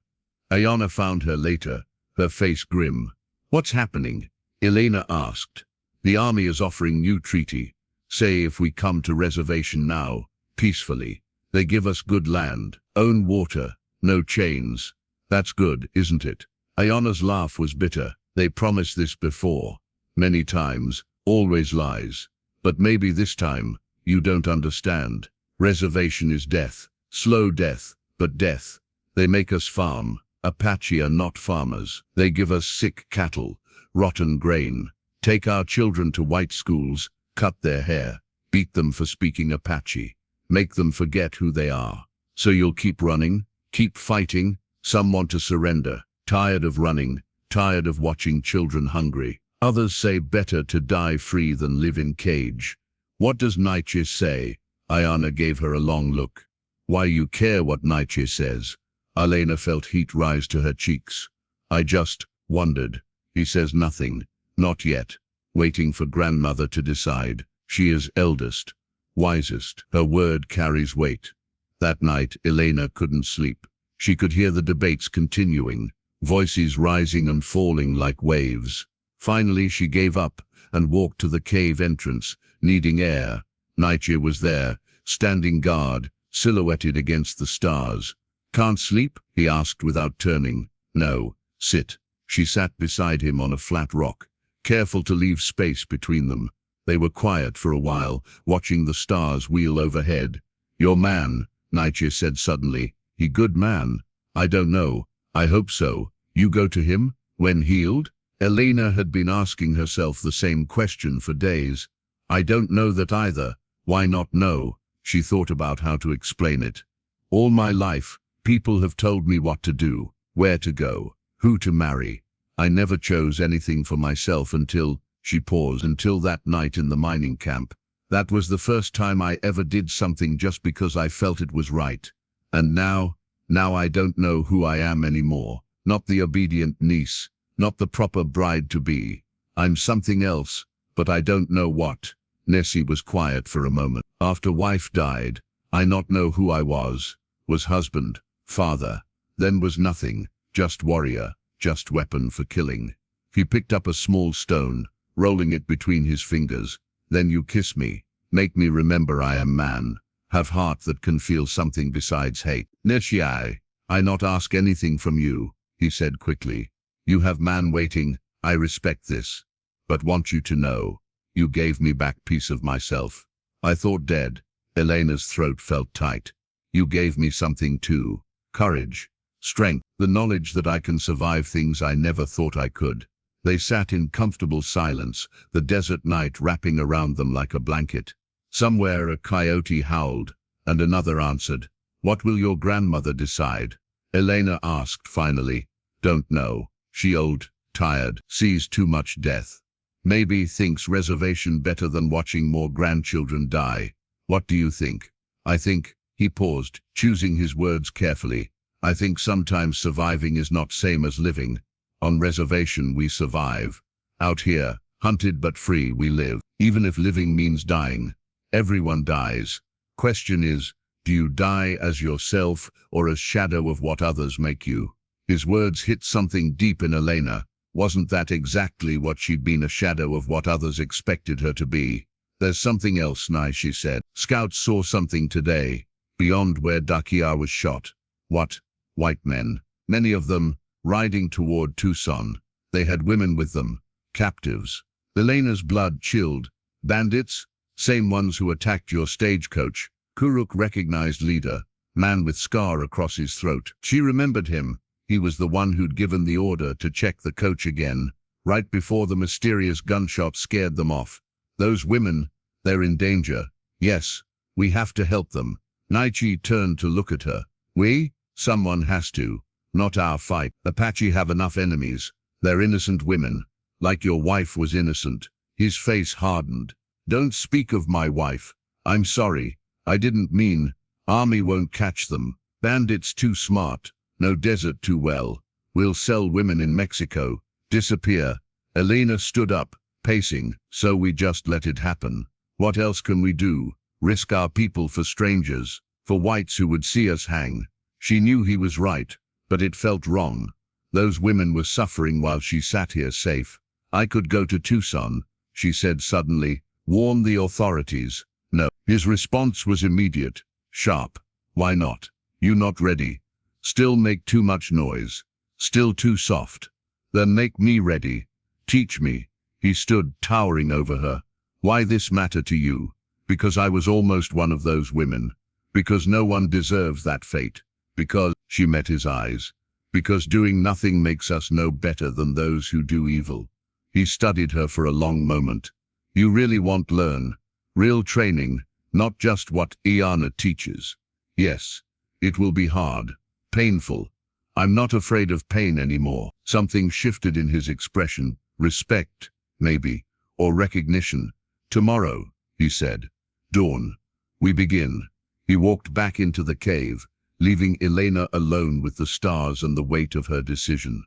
Ayana found her later, her face grim. What's happening? Elena asked. The army is offering new treaty. Say if we come to reservation now, peacefully. They give us good land, own water, no chains. That's good, isn't it? Ayana's laugh was bitter. They promised this before. Many times, always lies. But maybe this time, you don't understand. Reservation is death. Slow death, but death. They make us farm. Apache are not farmers. They give us sick cattle, rotten grain, take our children to white schools, cut their hair, beat them for speaking Apache, make them forget who they are. So you'll keep running, keep fighting. Some want to surrender, tired of running, tired of watching children hungry. Others say better to die free than live in cage. What does Naiche say? Ayana gave her a long look. Why you care what Naiche says? Elena felt heat rise to her cheeks. I just wondered. He says nothing. Not yet. Waiting for grandmother to decide. She is eldest, wisest. Her word carries weight. That night, Elena couldn't sleep. She could hear the debates continuing, voices rising and falling like waves. Finally, she gave up and walked to the cave entrance, needing air. Naiche was there, standing guard, silhouetted against the stars. Can't sleep? He asked without turning. No, sit. She sat beside him on a flat rock, careful to leave space between them. They were quiet for a while, watching the stars wheel overhead. Your man, Naiche said suddenly. He good man? I don't know. I hope so. You go to him? When healed? Elena had been asking herself the same question for days. I don't know that either. Why not know? She thought about how to explain it. All my life, people have told me what to do, where to go, who to marry. I never chose anything for myself until, she paused, until that night in the mining camp. That was the first time I ever did something just because I felt it was right. And now I don't know who I am anymore. Not the obedient niece, not the proper bride-to-be. I'm something else, but I don't know what. Nessie was quiet for a moment. After wife died, I not know who I was husband, father, then was nothing, just warrior, just weapon for killing. He picked up a small stone, rolling it between his fingers. Then you kiss me, make me remember I am man, have heart that can feel something besides hate. Nessie, I not ask anything from you, he said quickly. You have man waiting, I respect this, but want you to know, you gave me back piece of myself. I thought dead. Elena's throat felt tight. You gave me something too. Courage, strength, the knowledge that I can survive things I never thought I could. They sat in comfortable silence, the desert night wrapping around them like a blanket. Somewhere a coyote howled, and another answered. What will your grandmother decide? Elena asked finally. Don't know. She old, tired, sees too much death. Maybe thinks reservation better than watching more grandchildren die. What do you think? I think, he paused, choosing his words carefully. I think sometimes surviving is not same as living. On reservation we survive. Out here, hunted but free we live. Even if living means dying. Everyone dies. Question is, do you die as yourself or as shadow of what others make you? His words hit something deep in Elena. Wasn't that exactly what she'd been, a shadow of what others expected her to be? There's something else, Naiche said. Scouts saw something today, beyond where Dakia was shot. What? White men. Many of them, riding toward Tucson. They had women with them, captives. Elena's blood chilled. Bandits? Same ones who attacked your stagecoach. Kuruk recognized leader, man with scar across his throat. She remembered him. He was the one who'd given the order to check the coach again, right before the mysterious gunshot scared them off. Those women, they're in danger. Yes, we have to help them. Naiche turned to look at her. We? Someone has to. Not our fight. Apache have enough enemies. They're innocent women. Like your wife was innocent. His face hardened. Don't speak of my wife. I'm sorry. I didn't mean. Army won't catch them. Bandits too smart. No desert too well. We'll sell women in Mexico. Disappear. Elena stood up, pacing. So we just let it happen. What else can we do? Risk our people for strangers, for whites who would see us hang. She knew he was right, but it felt wrong. Those women were suffering while she sat here safe. I could go to Tucson, she said suddenly. Warn the authorities. No. His response was immediate, sharp. Why not? You not ready? Still make too much noise. Still too soft. Then make me ready. Teach me. He stood towering over her. Why this matter to you? Because I was almost one of those women. Because no one deserves that fate. Because, she met his eyes. Because doing nothing makes us no better than those who do evil. He studied her for a long moment. You really want learn. Real training, not just what Iana teaches. Yes, it will be hard, painful. I'm not afraid of pain anymore. Something shifted in his expression. Respect, maybe, or recognition. Tomorrow, he said. Dawn. We begin. He walked back into the cave, leaving Elena alone with the stars and the weight of her decision.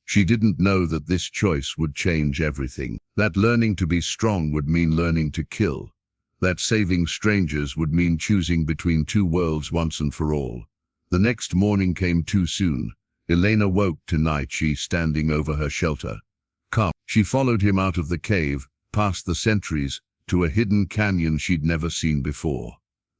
She didn't know that this choice would change everything. That learning to be strong would mean learning to kill. That saving strangers would mean choosing between two worlds once and for all. The next morning came too soon. Elena woke to Naiche standing over her shelter. Come. She followed him out of the cave, past the sentries, to a hidden canyon she'd never seen before.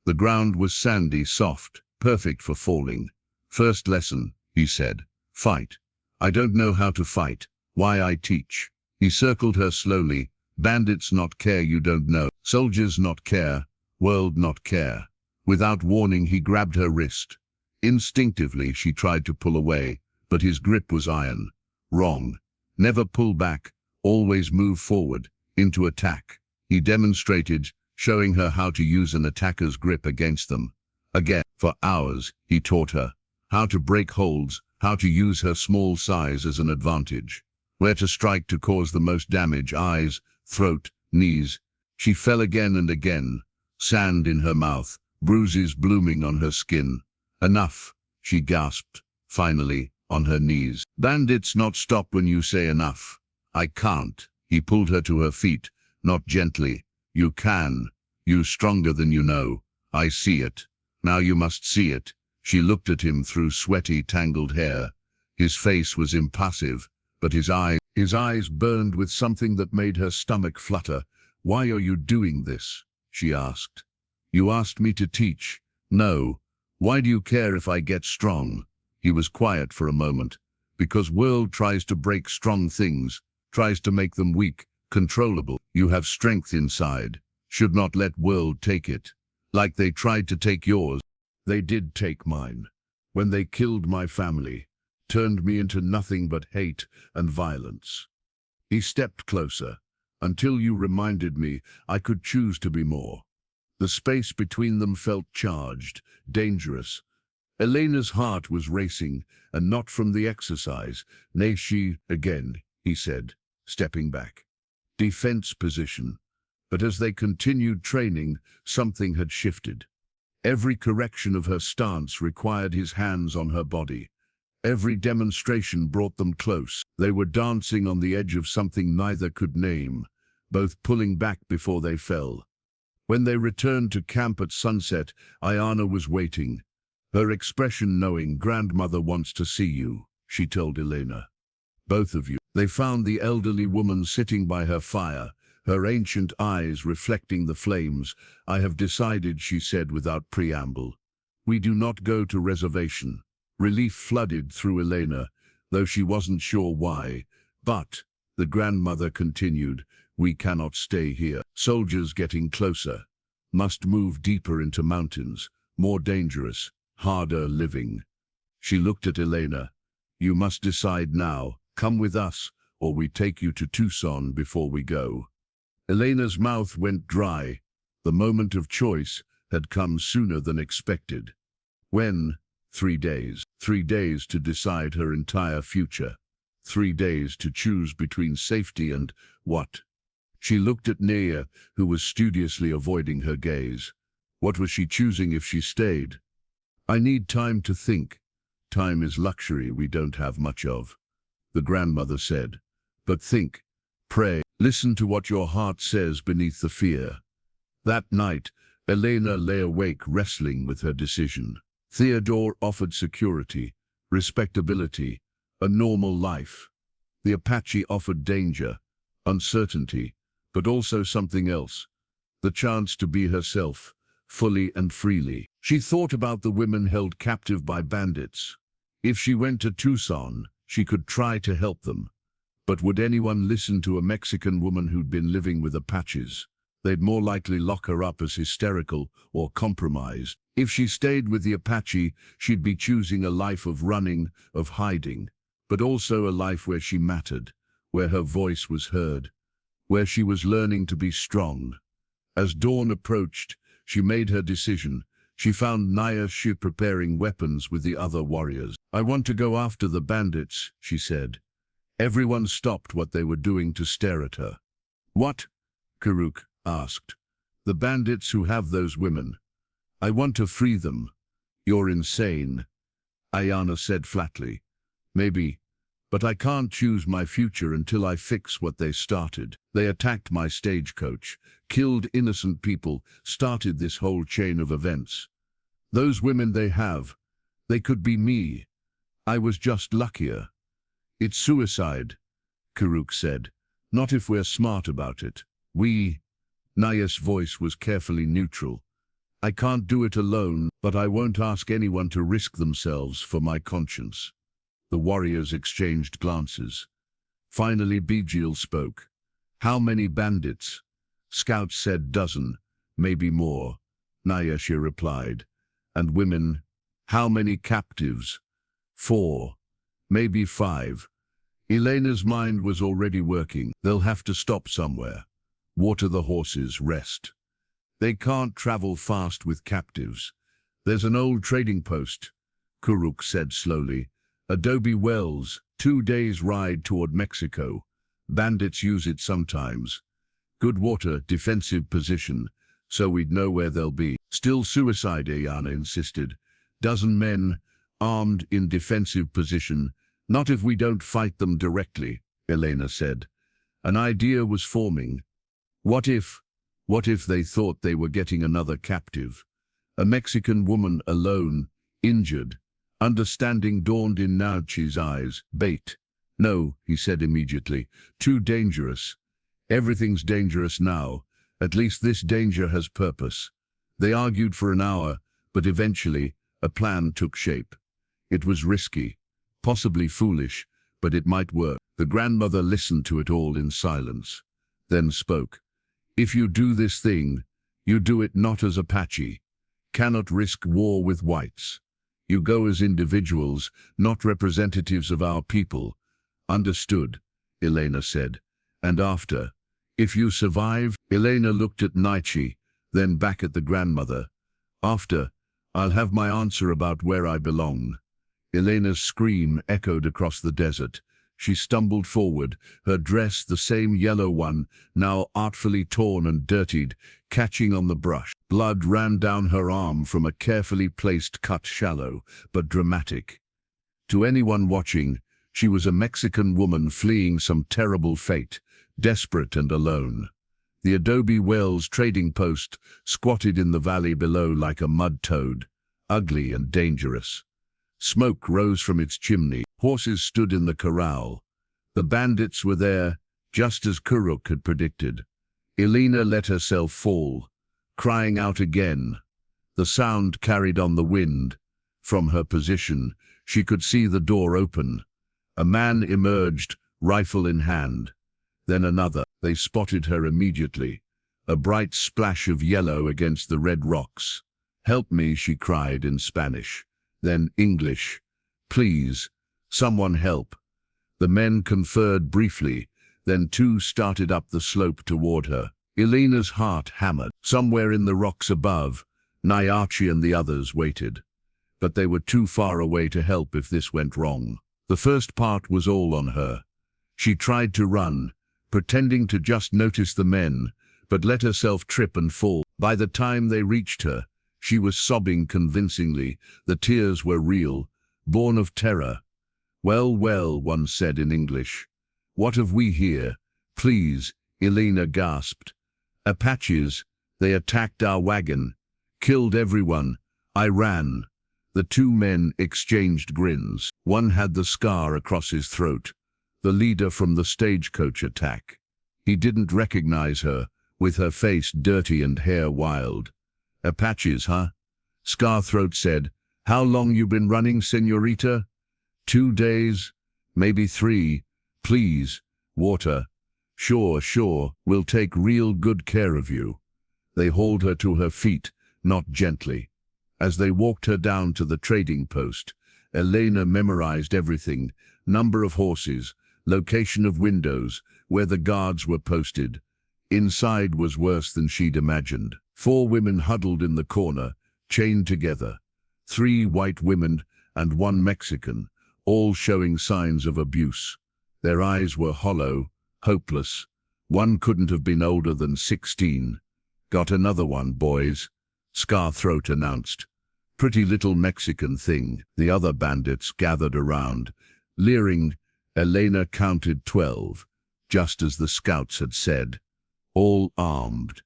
The ground was sandy, soft, perfect for falling. First lesson, he said. Fight. I don't know how to fight. Why I teach. He circled her slowly. Bandits not care, you don't know. Soldiers not care. World not care. Without warning, he grabbed her wrist. Instinctively, she tried to pull away, but his grip was iron. Wrong. Never pull back. Always move forward, into attack. He demonstrated, showing her how to use an attacker's grip against them. Again, for hours, he taught her how to break holds, how to use her small size as an advantage, where to strike to cause the most damage, eyes, throat, knees. She fell again and again, sand in her mouth, bruises blooming on her skin. Enough, she gasped, finally, on her knees. Bandits not stop when you say enough. I can't. He pulled her to her feet, not gently. You can. You stronger than you know. I see it. Now you must see it. She looked at him through sweaty, tangled hair. His face was impassive, but his eyes burned with something that made her stomach flutter. Why are you doing this? She asked. You asked me to teach. No. Why do you care if I get strong? He was quiet for a moment. Because world tries to break strong things, tries to make them weak, controllable. You have strength inside. Should not let world take it. Like they tried to take yours. They did take mine. When they killed my family, turned me into nothing but hate and violence. He stepped closer. Until you reminded me, I could choose to be more. The space between them felt charged, dangerous. Elena's heart was racing, and not from the exercise. Naiche, again, he said, stepping back. Defense position. But as they continued training, something had shifted. Every correction of her stance required his hands on her body. Every demonstration brought them close. They were dancing on the edge of something neither could name, both pulling back before they fell. When they returned to camp at sunset, Iana was waiting. Her expression knowing, grandmother wants to see you, she told Elena. Both of you. They found the elderly woman sitting by her fire, her ancient eyes reflecting the flames. I have decided, she said without preamble. We do not go to reservation. Relief flooded through Elena, though she wasn't sure why. But, the grandmother continued, we cannot stay here. Soldiers getting closer. Must move deeper into mountains. More dangerous, harder living. She looked at Elena. You must decide now. Come with us, or we take you to Tucson before we go. Elena's mouth went dry. The moment of choice had come sooner than expected. When? 3 days. 3 days to decide her entire future. 3 days to choose between safety and what? She looked at Naiche, who was studiously avoiding her gaze. What was she choosing if she stayed? I need time to think. Time is luxury we don't have much of, the grandmother said. But think, pray, listen to what your heart says beneath the fear. That night, Elena lay awake wrestling with her decision. Theodore offered security, respectability, a normal life. The Apache offered danger, uncertainty, but also something else, the chance to be herself, fully and freely. She thought about the women held captive by bandits. If she went to Tucson, she could try to help them. But would anyone listen to a Mexican woman who'd been living with Apaches? They'd more likely lock her up as hysterical or compromised. If she stayed with the Apache, she'd be choosing a life of running, of hiding, but also a life where she mattered, where her voice was heard, where she was learning to be strong. As dawn approached, she made her decision. She found Naiche preparing weapons with the other warriors. "I want to go after the bandits," she said. Everyone stopped what they were doing to stare at her. "What?" Karuk asked. "The bandits who have those women. I want to free them." "You're insane," Ayana said flatly. "Maybe, but I can't choose my future until I fix what they started. They attacked my stagecoach, killed innocent people, started this whole chain of events. Those women they could be me. I was just luckier." "It's suicide," Karuk said. "Not if we're smart about it. Naya's voice was carefully neutral. "I can't do it alone, but I won't ask anyone to risk themselves for my conscience." The warriors exchanged glances. Finally Bijil spoke. "How many bandits?" Scouts said dozen, maybe more. Naiche replied. "And women? How many captives?" 4, maybe 5. Elena's mind was already working. They'll have to stop somewhere. Water the horses, rest. They can't travel fast with captives. "There's an old trading post," Karuk said slowly. "Adobe Wells, 2 days' ride toward Mexico. Bandits use it sometimes. Good water, defensive position, so we'd know where they'll be." "Still suicide," Ayana insisted. "Dozen men, armed in defensive position. Not if we don't fight them directly," Elena said. An idea was forming. What if they thought they were getting another captive? A Mexican woman alone, injured. Understanding dawned in Naiche's eyes. "Bait." "No," he said immediately. "Too dangerous." "Everything's dangerous now. At least this danger has purpose." They argued for an hour, but eventually a plan took shape. It was risky, possibly foolish, but it might work. The grandmother listened to it all in silence, then spoke. "If you do this thing, you do it not as Apache. Cannot risk war with whites. You go as individuals, not representatives of our people." "Understood," Elena said. "And after, if you survive?" Elena looked at Naiche, then back at the grandmother. "After, I'll have my answer about where I belong." Elena's scream echoed across the desert. She stumbled forward, her dress, the same yellow one, now artfully torn and dirtied, catching on the brush. Blood ran down her arm from a carefully placed cut, shallow but dramatic. To anyone watching, she was a Mexican woman fleeing some terrible fate, desperate and alone. The Adobe Wells trading post squatted in the valley below like a mud toad, ugly and dangerous. Smoke rose from its chimney. Horses stood in the corral. The bandits were there, just as Karuk had predicted. Elena let herself fall, crying out again. The sound carried on the wind. From her position, she could see the door open. A man emerged, rifle in hand. Then another. They spotted her immediately. A bright splash of yellow against the red rocks. "Help me," she cried in Spanish. Then English. "Please, someone help." The men conferred briefly, then 2 started up the slope toward her. Elena's heart hammered. Somewhere in the rocks above, Naiche and the others waited. But they were too far away to help if this went wrong. The first part was all on her. She tried to run, pretending to just notice the men, but let herself trip and fall. By the time they reached her, she was sobbing convincingly. The tears were real, born of terror. "Well, well," one said in English. "What have we here?" "Please," Elena gasped. "Apaches, they attacked our wagon, killed everyone. I ran." The 2 men exchanged grins. One had the scar across his throat, the leader from the stagecoach attack. He didn't recognize her, with her face dirty and hair wild. "Apaches, huh?" Scarthroat said. "How long you been running, señorita?" 2 days, maybe 3. "Please, water." Sure, we'll take real good care of you." They hauled her to her feet, not gently. As they walked her down to the trading post, Elena memorized everything: number of horses, location of windows, where the guards were posted. Inside was worse than she'd imagined. 4 women huddled in the corner, chained together. 3 white women and 1 Mexican, all showing signs of abuse. Their eyes were hollow, hopeless. One couldn't have been older than 16. "Got another one, boys," Scarthroat announced. "Pretty little Mexican thing." The other bandits gathered around, leering. Elena counted 12, just as the scouts had said. "All armed,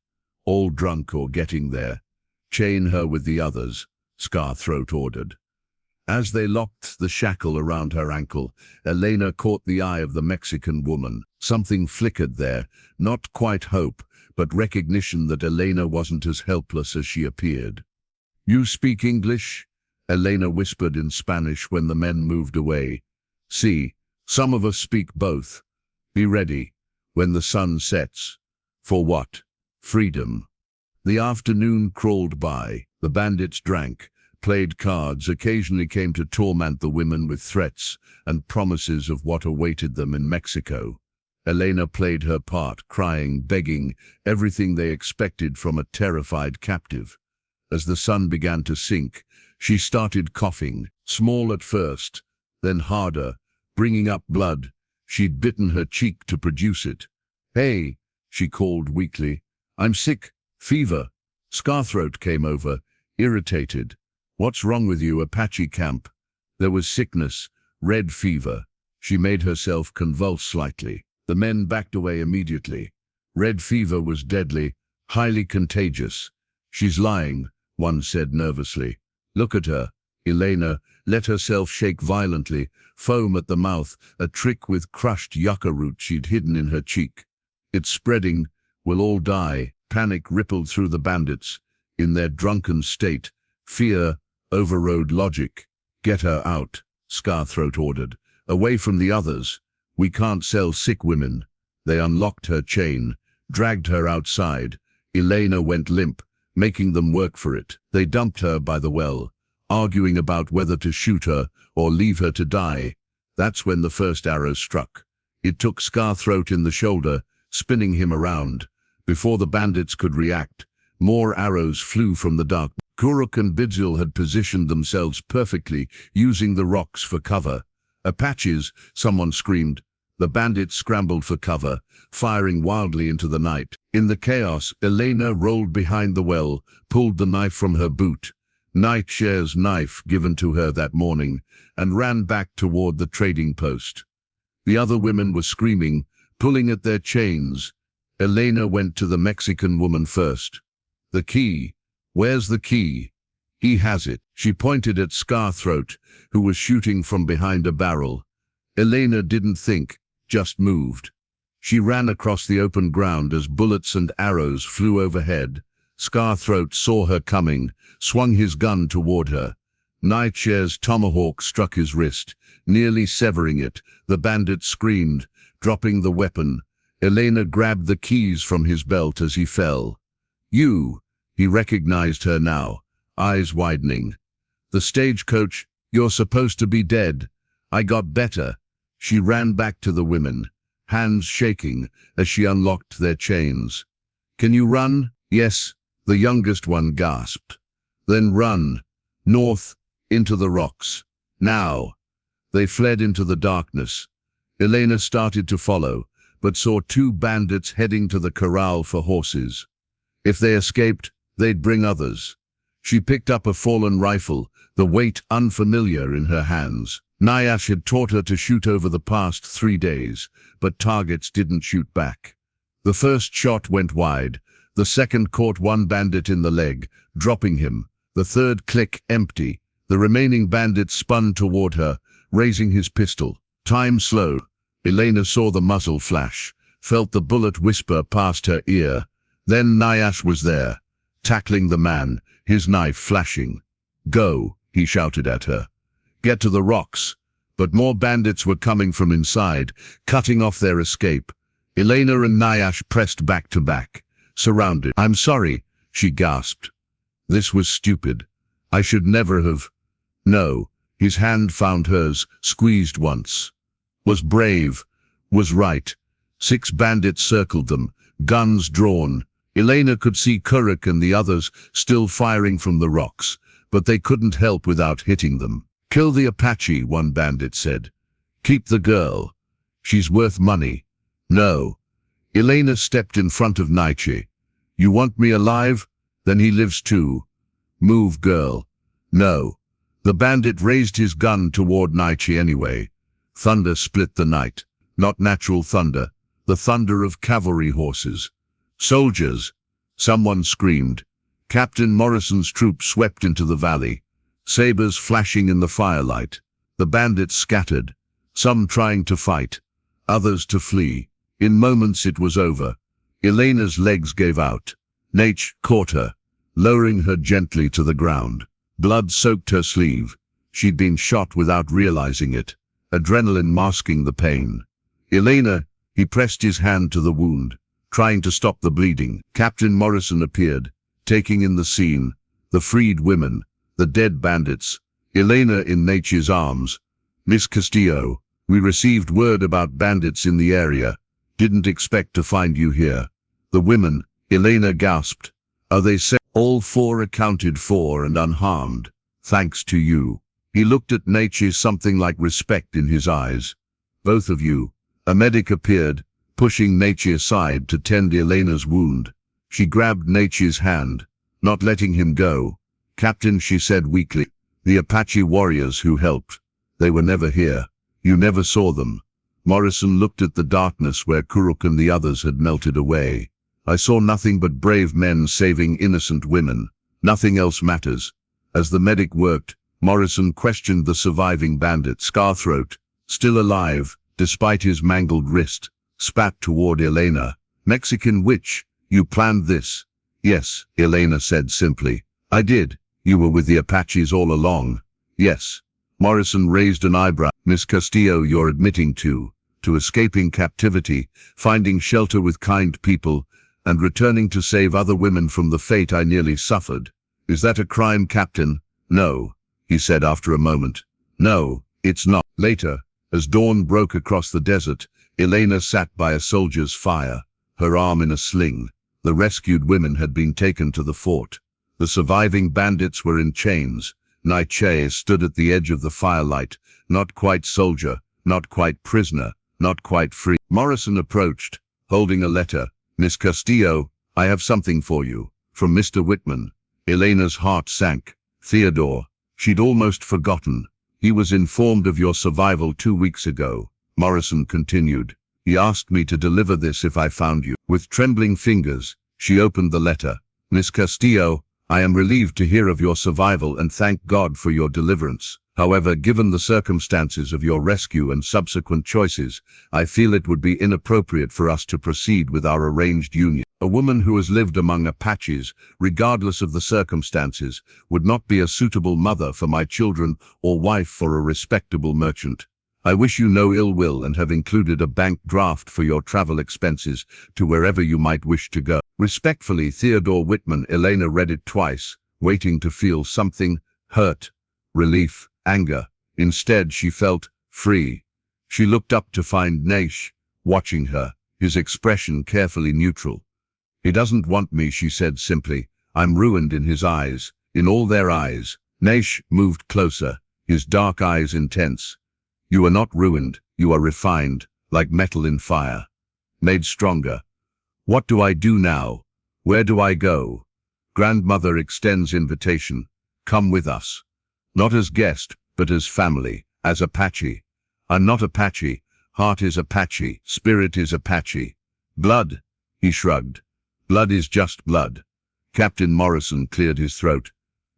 all drunk or getting there. Chain her with the others," Scarthroat ordered. As they locked the shackle around her ankle, Elena caught the eye of the Mexican woman. Something flickered there, not quite hope, but recognition that Elena wasn't as helpless as she appeared. "You speak English?" Elena whispered in Spanish when the men moved away. "See, some of us speak both. Be ready, when the sun sets." "For what?" "Freedom." The afternoon crawled by. The bandits drank, played cards, occasionally came to torment the women with threats and promises of what awaited them in Mexico. Elena played her part, crying, begging, everything they expected from a terrified captive. As the sun began to sink, she started coughing, small at first, then harder, bringing up blood. She'd bitten her cheek to produce it. "Hey," she called weakly. "I'm sick. Fever." Scarthroat came over, irritated. "What's wrong with you, Apache camp?" There was sickness, red fever. She made herself convulse slightly. The men backed away immediately. Red fever was deadly, highly contagious. "She's lying," one said nervously. "Look at her." Elena let herself shake violently, foam at the mouth, a trick with crushed yucca root she'd hidden in her cheek. "It's spreading. We'll all die." Panic rippled through the bandits. In their drunken state, fear overrode logic. "Get her out," Scarthroat ordered. "Away from the others. We can't sell sick women." They unlocked her chain, dragged her outside. Elena went limp, making them work for it. They dumped her by the well, arguing about whether to shoot her or leave her to die. That's when the first arrow struck. It took Scarthroat in the shoulder, spinning him around. Before the bandits could react, more arrows flew from the dark. Kuruk and Bidzil had positioned themselves perfectly, using the rocks for cover. "Apaches!" someone screamed. The bandits scrambled for cover, firing wildly into the night. In the chaos, Elena rolled behind the well, pulled the knife from her boot, Naiche's knife given to her that morning, and ran back toward the trading post. The other women were screaming, pulling at their chains. Elena went to the Mexican woman first. "The key. Where's the key?" "He has it." She pointed at Scarthroat, who was shooting from behind a barrel. Elena didn't think, just moved. She ran across the open ground as bullets and arrows flew overhead. Scarthroat saw her coming, swung his gun toward her. Naiche's tomahawk struck his wrist, nearly severing it. The bandit screamed, dropping the weapon. Elena grabbed the keys from his belt as he fell. "You!" He recognized her now, eyes widening. "The stagecoach, you're supposed to be dead. I got better." She ran back to the women, hands shaking as she unlocked their chains. "Can you run?" "Yes," the youngest one gasped. "Then run. North, into the rocks. Now." They fled into the darkness. Elena started to follow, but saw 2 bandits heading to the corral for horses. If they escaped, they'd bring others. She picked up a fallen rifle, the weight unfamiliar in her hands. Naiche had taught her to shoot over the past 3 days, but targets didn't shoot back. The first shot went wide. The second caught one bandit in the leg, dropping him. The third click empty. The remaining bandit spun toward her, raising his pistol. Time slowed. Elena saw the muzzle flash, felt the bullet whisper past her ear. Then Naiche was there, tackling the man, his knife flashing. "Go," he shouted at her. "Get to the rocks." But more bandits were coming from inside, cutting off their escape. Elena and Naiche pressed back to back, surrounded. "I'm sorry," she gasped. "This was stupid. I should never have. No. His hand found hers, squeezed once. Was brave. Was right. 6 bandits circled them, guns drawn. Elena could see Kuruk and the others still firing from the rocks, but they couldn't help without hitting them. Kill the Apache, one bandit said. Keep the girl. She's worth money. No. Elena stepped in front of Naiche. You want me alive? Then he lives too. Move, girl. No. The bandit raised his gun toward Naiche anyway. Thunder split the night. Not natural thunder. The thunder of cavalry horses. Soldiers! Someone screamed. Captain Morrison's troops swept into the valley, sabers flashing in the firelight. The bandits scattered, some trying to fight, others to flee. In moments it was over. Elena's legs gave out. Naiche caught her, lowering her gently to the ground. Blood soaked her sleeve. She'd been shot without realizing it, adrenaline masking the pain. Elena, he pressed his hand to the wound, trying to stop the bleeding. Captain Morrison appeared, taking in the scene, the freed women, the dead bandits, Elena in Naiche's arms. Miss Castillo, we received word about bandits in the area. Didn't expect to find you here. The women, Elena gasped. Are they safe? All 4 accounted for and unharmed, thanks to you. He looked at Naiche, something like respect in his eyes. Both of you. A medic appeared, pushing Naiche aside to tend Elena's wound. She grabbed Naiche's hand, not letting him go. Captain, she said weakly, the Apache warriors who helped. They were never here. You never saw them. Morrison looked at the darkness where Kuruk and the others had melted away. I saw nothing but brave men saving innocent women. Nothing else matters. As the medic worked, Morrison questioned the surviving bandit. Scarthroat, still alive, despite his mangled wrist, spat toward Elena. Mexican witch, you planned this? Yes, Elena said simply. I did. You were with the Apaches all along. Yes. Morrison raised an eyebrow. Miss Castillo, you're admitting to escaping captivity, finding shelter with kind people, and returning to save other women from the fate I nearly suffered. Is that a crime, Captain? No, he said after a moment. No, it's not. Later, as dawn broke across the desert, Elena sat by a soldier's fire, her arm in a sling. The rescued women had been taken to the fort. The surviving bandits were in chains. Naiche stood at the edge of the firelight, not quite soldier, not quite prisoner, not quite free. Morrison approached, holding a letter. Miss Castillo, I have something for you. From Mr. Whitman. Elena's heart sank. Theodore. She'd almost forgotten. He was informed of your survival 2 weeks ago. Morrison continued. He asked me to deliver this if I found you. With trembling fingers, she opened the letter. Miss Castillo, I am relieved to hear of your survival and thank God for your deliverance. However, given the circumstances of your rescue and subsequent choices, I feel it would be inappropriate for us to proceed with our arranged union. A woman who has lived among Apaches, regardless of the circumstances, would not be a suitable mother for my children or wife for a respectable merchant. I wish you no ill will and have included a bank draft for your travel expenses to wherever you might wish to go. Respectfully, Theodore Whitman. Elena read it twice, waiting to feel something: hurt, relief, anger. Instead, she felt free. She looked up to find Naiche watching her, his expression carefully neutral. He doesn't want me, she said simply. I'm ruined in his eyes, in all their eyes. Naiche moved closer, his dark eyes intense. You are not ruined, you are refined, like metal in fire. Made stronger. What do I do now? Where do I go? Grandmother extends invitation. Come with us. Not as guest, but as family, as Apache. I'm not Apache. Heart is Apache. Spirit is Apache. Blood, he shrugged. Blood is just blood. Captain Morrison cleared his throat.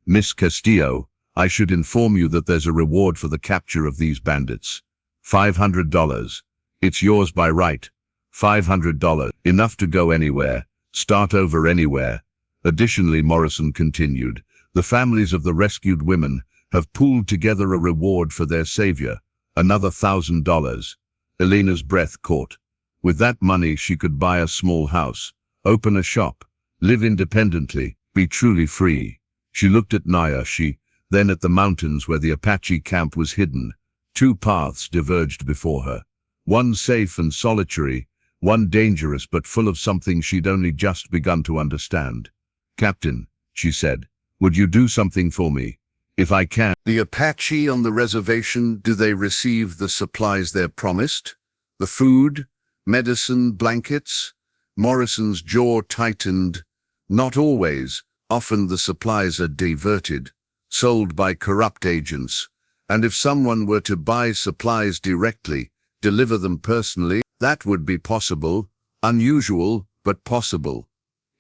Miss Castillo, I should inform you that there's a reward for the capture of these bandits. $500. It's yours by right. $500. Enough to go anywhere. Start over anywhere. Additionally, Morrison continued, the families of the rescued women have pooled together a reward for their savior. Another $1,000. Elena's breath caught. With that money, she could buy a small house, open a shop, live independently, be truly free. She looked at Naiche, then at the mountains where the Apache camp was hidden. Two paths diverged before her. One safe and solitary, one dangerous but full of something she'd only just begun to understand. "Captain," she said, "would you do something for me? If I can." "The Apache on the reservation, do they receive the supplies they're promised? The food, medicine, blankets?" Morrison's jaw tightened. "Not always. Often the supplies are diverted, sold by corrupt agents. And if someone were to buy supplies directly, deliver them personally, that would be possible. Unusual, but possible."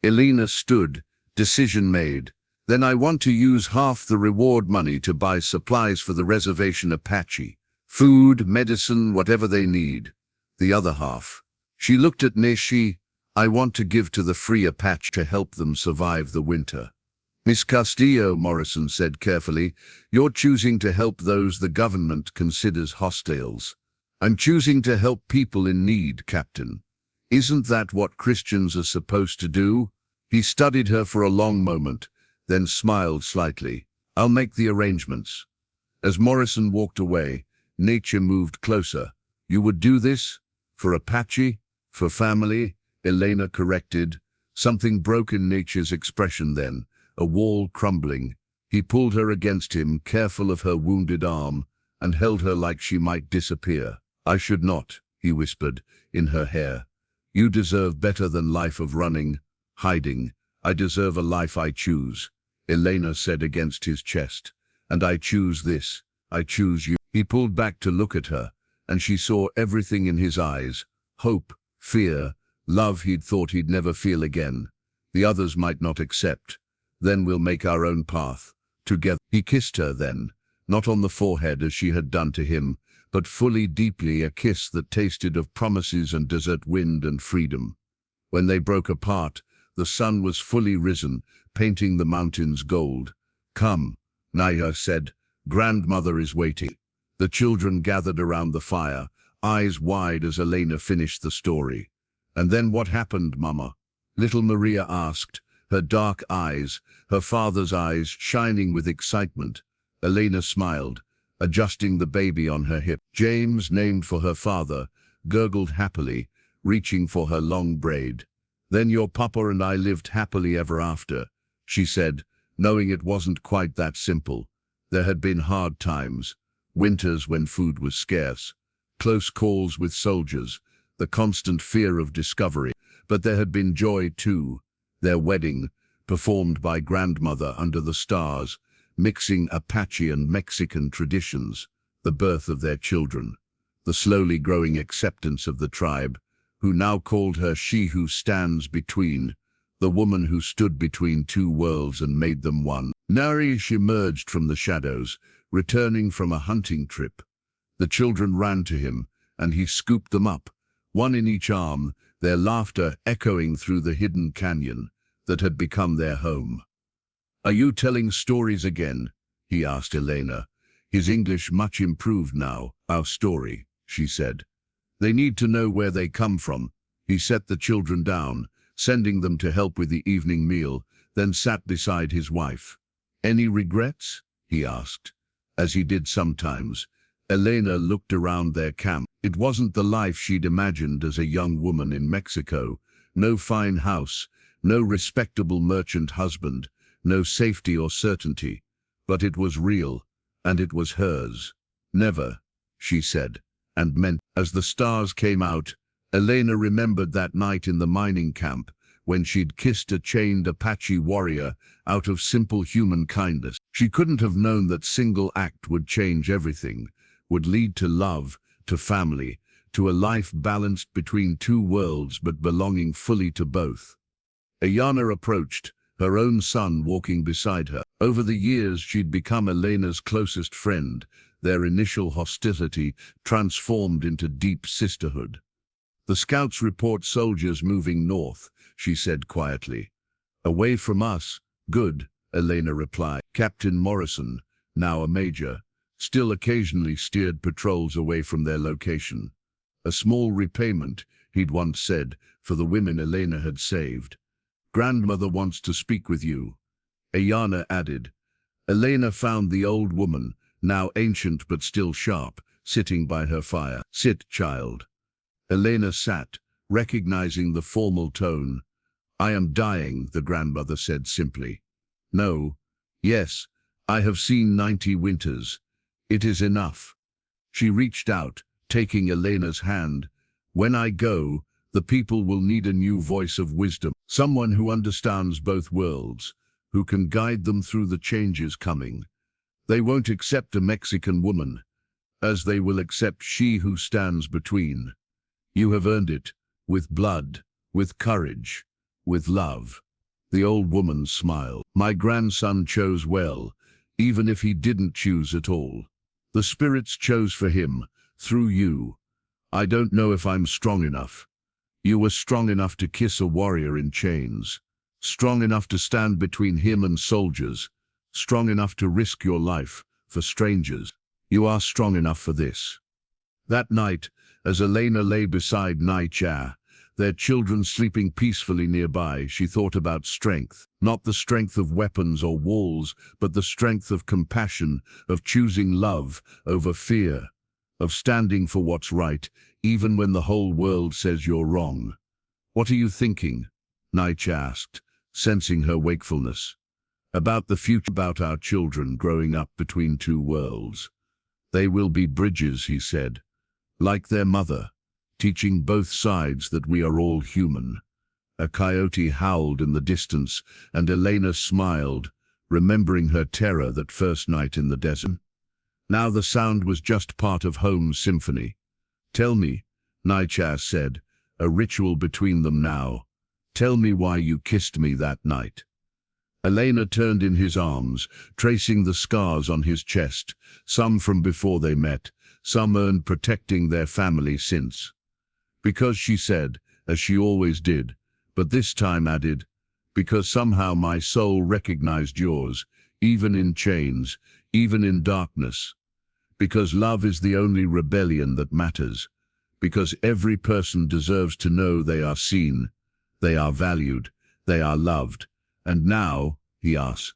Elena stood, decision made. "Then I want to use half the reward money to buy supplies for the reservation Apache. Food, medicine, whatever they need. The other half." She looked at Naiche. "I want to give to the free Apache to help them survive the winter." "Miss Castillo," Morrison said carefully, "you're choosing to help those the government considers hostiles. I'm choosing to help people in need, Captain. Isn't that what Christians are supposed to do?" He studied her for a long moment, then smiled slightly. "I'll make the arrangements." As Morrison walked away, Naiche moved closer. "You would do this? For Apache? For family?" Elena corrected. Something broke in Naiche's expression then, a wall crumbling. He pulled her against him, careful of her wounded arm, and held her like she might disappear. "I should not," he whispered, in her hair. "You deserve better than life of running, hiding. I deserve a life I choose," Elena said against his chest. "And I choose this. I choose you." He pulled back to look at her, and she saw everything in his eyes: hope, fear, love he'd thought he'd never feel again. "The others might not accept. Then we'll make our own path, together." He kissed her then, not on the forehead as she had done to him, but fully, deeply, a kiss that tasted of promises and desert wind and freedom. When they broke apart, the sun was fully risen, painting the mountains gold. "Come," Naiche said, "grandmother is waiting." The children gathered around the fire, eyes wide as Elena finished the story. "And then what happened, Mama?" little Maria asked, her dark eyes, her father's eyes shining with excitement. Elena smiled, adjusting the baby on her hip. James, named for her father, gurgled happily, reaching for her long braid. "Then your papa and I lived happily ever after," she said, knowing it wasn't quite that simple. There had been hard times, winters when food was scarce, close calls with soldiers, the constant fear of discovery. But there had been joy too. Their wedding, performed by grandmother under the stars, mixing Apache and Mexican traditions, the birth of their children, the slowly growing acceptance of the tribe, who now called her "she who stands between," the woman who stood between two worlds and made them one. Naiche emerged from the shadows, returning from a hunting trip. The children ran to him, and he scooped them up, one in each arm, their laughter echoing through the hidden canyon that had become their home. "Are you telling stories again?" he asked Elena, his English much improved now. "Our story," she said. "They need to know where they come from." He set the children down, sending them to help with the evening meal, then sat beside his wife. "Any regrets?" he asked. As he did sometimes, Elena looked around their camp. It wasn't the life she'd imagined as a young woman in Mexico. No fine house, no respectable merchant husband, no safety or certainty. But it was real, and it was hers. "Never," she said, and meant. As the stars came out, Elena remembered that night in the mining camp, when she'd kissed a chained Apache warrior out of simple human kindness. She couldn't have known that single act would change everything, would lead to love, to family, to a life balanced between two worlds but belonging fully to both. Ayana approached, her own son walking beside her. Over the years she'd become Elena's closest friend, their initial hostility transformed into deep sisterhood. "The scouts report soldiers moving north," she said quietly. "Away from us?" "Good," Elena replied. Captain Morrison, now a major, still occasionally steered patrols away from their location. A small repayment, he'd once said, for the women Elena had saved. "Grandmother wants to speak with you." Ayana added. Elena found the old woman, now ancient but still sharp, sitting by her fire. Sit, child. Elena sat, recognizing the formal tone. I am dying, the grandmother said simply. No. Yes, I have seen 90 winters. It is enough. She reached out, taking Elena's hand. When I go, the people will need a new voice of wisdom, someone who understands both worlds, who can guide them through the changes coming. They won't accept a Mexican woman, as they will accept she who stands between. You have earned it, with blood, with courage, with love. The old woman smiled. My grandson chose well, even if he didn't choose at all. The spirits chose for him, through you. I don't know if I'm strong enough. You were strong enough to kiss a warrior in chains, strong enough to stand between him and soldiers, strong enough to risk your life for strangers. You are strong enough for this. That night, as Elena lay beside Naiche, their children sleeping peacefully nearby, she thought about strength. Not the strength of weapons or walls, but the strength of compassion, of choosing love over fear, of standing for what's right, even when the whole world says you're wrong. What are you thinking? Naiche asked, sensing her wakefulness. About the future, about our children growing up between two worlds. They will be bridges, he said, like their mother, teaching both sides that we are all human. A coyote howled in the distance, and Elena smiled, remembering her terror that first night in the desert. Now the sound was just part of home's symphony. Tell me, Naiche said, a ritual between them now. Tell me why you kissed me that night. Elena turned in his arms, tracing the scars on his chest, some from before they met, some earned protecting their family since. Because she said, as she always did, but this time added, because somehow my soul recognized yours, even in chains, even in darkness. Because love is the only rebellion that matters. Because every person deserves to know they are seen, they are valued, they are loved. And now, he asked,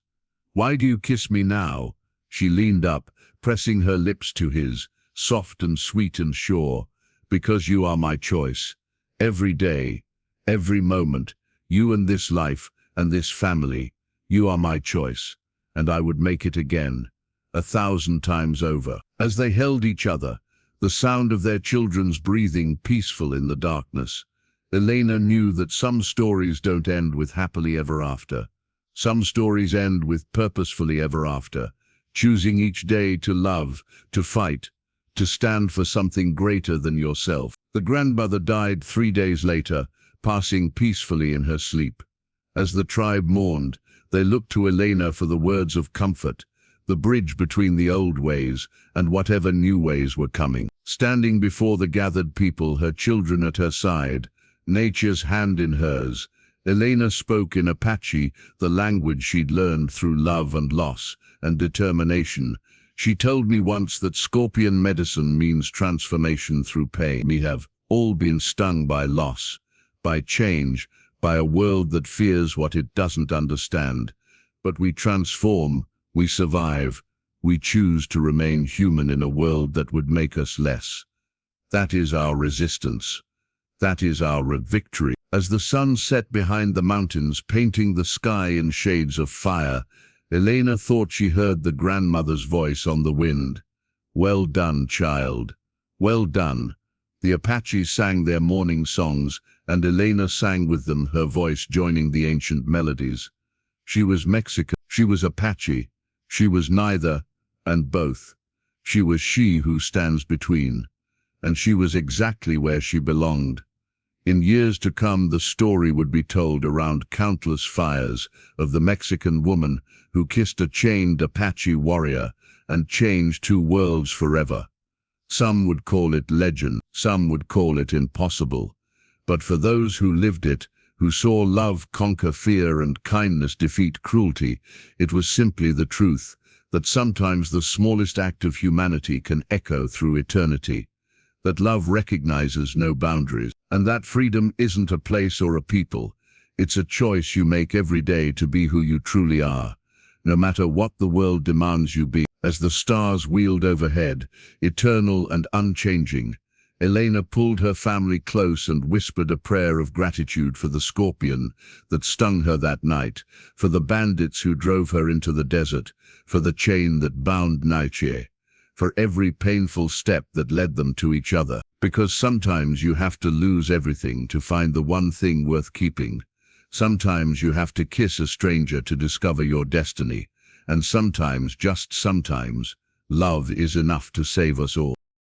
why do you kiss me now? She leaned up, pressing her lips to his, soft and sweet and sure. Because you are my choice. Every day, every moment, you and this life and this family, you are my choice. And I would make it again, 1,000 times over. As they held each other, the sound of their children's breathing peaceful in the darkness, Elena knew that some stories don't end with happily ever after. Some stories end with purposefully ever after, choosing each day to love, to fight, to stand for something greater than yourself. The grandmother died 3 days later, passing peacefully in her sleep. As the tribe mourned, they looked to Elena for the words of comfort, the bridge between the old ways and whatever new ways were coming. Standing before the gathered people, her children at her side, Naiche's hand in hers, Elena spoke in Apache, the language she'd learned through love and loss and determination. She told me once that scorpion medicine means transformation through pain. We have all been stung by loss, by change, by a world that fears what it doesn't understand. But we transform, we survive, we choose to remain human in a world that would make us less. That is our resistance. That is our victory. As the sun set behind the mountains, painting the sky in shades of fire, Elena thought she heard the grandmother's voice on the wind. Well done, child. Well done. The Apaches sang their morning songs, and Elena sang with them, her voice joining the ancient melodies. She was Mexican, she was Apache, she was neither, and both. She was she who stands between, and she was exactly where she belonged. In years to come, the story would be told around countless fires of the Mexican woman who kissed a chained Apache warrior and changed two worlds forever. Some would call it legend, some would call it impossible. But for those who lived it, who saw love conquer fear and kindness defeat cruelty, it was simply the truth that sometimes the smallest act of humanity can echo through eternity, that love recognizes no boundaries, and that freedom isn't a place or a people. It's a choice you make every day to be who you truly are, no matter what the world demands you be. As the stars wheeled overhead, eternal and unchanging, Elena pulled her family close and whispered a prayer of gratitude for the scorpion that stung her that night, for the bandits who drove her into the desert, for the chain that bound Naiche, for every painful step that led them to each other. Because sometimes you have to lose everything to find the one thing worth keeping. Sometimes you have to kiss a stranger to discover your destiny. And sometimes, just sometimes, love is enough to save us all.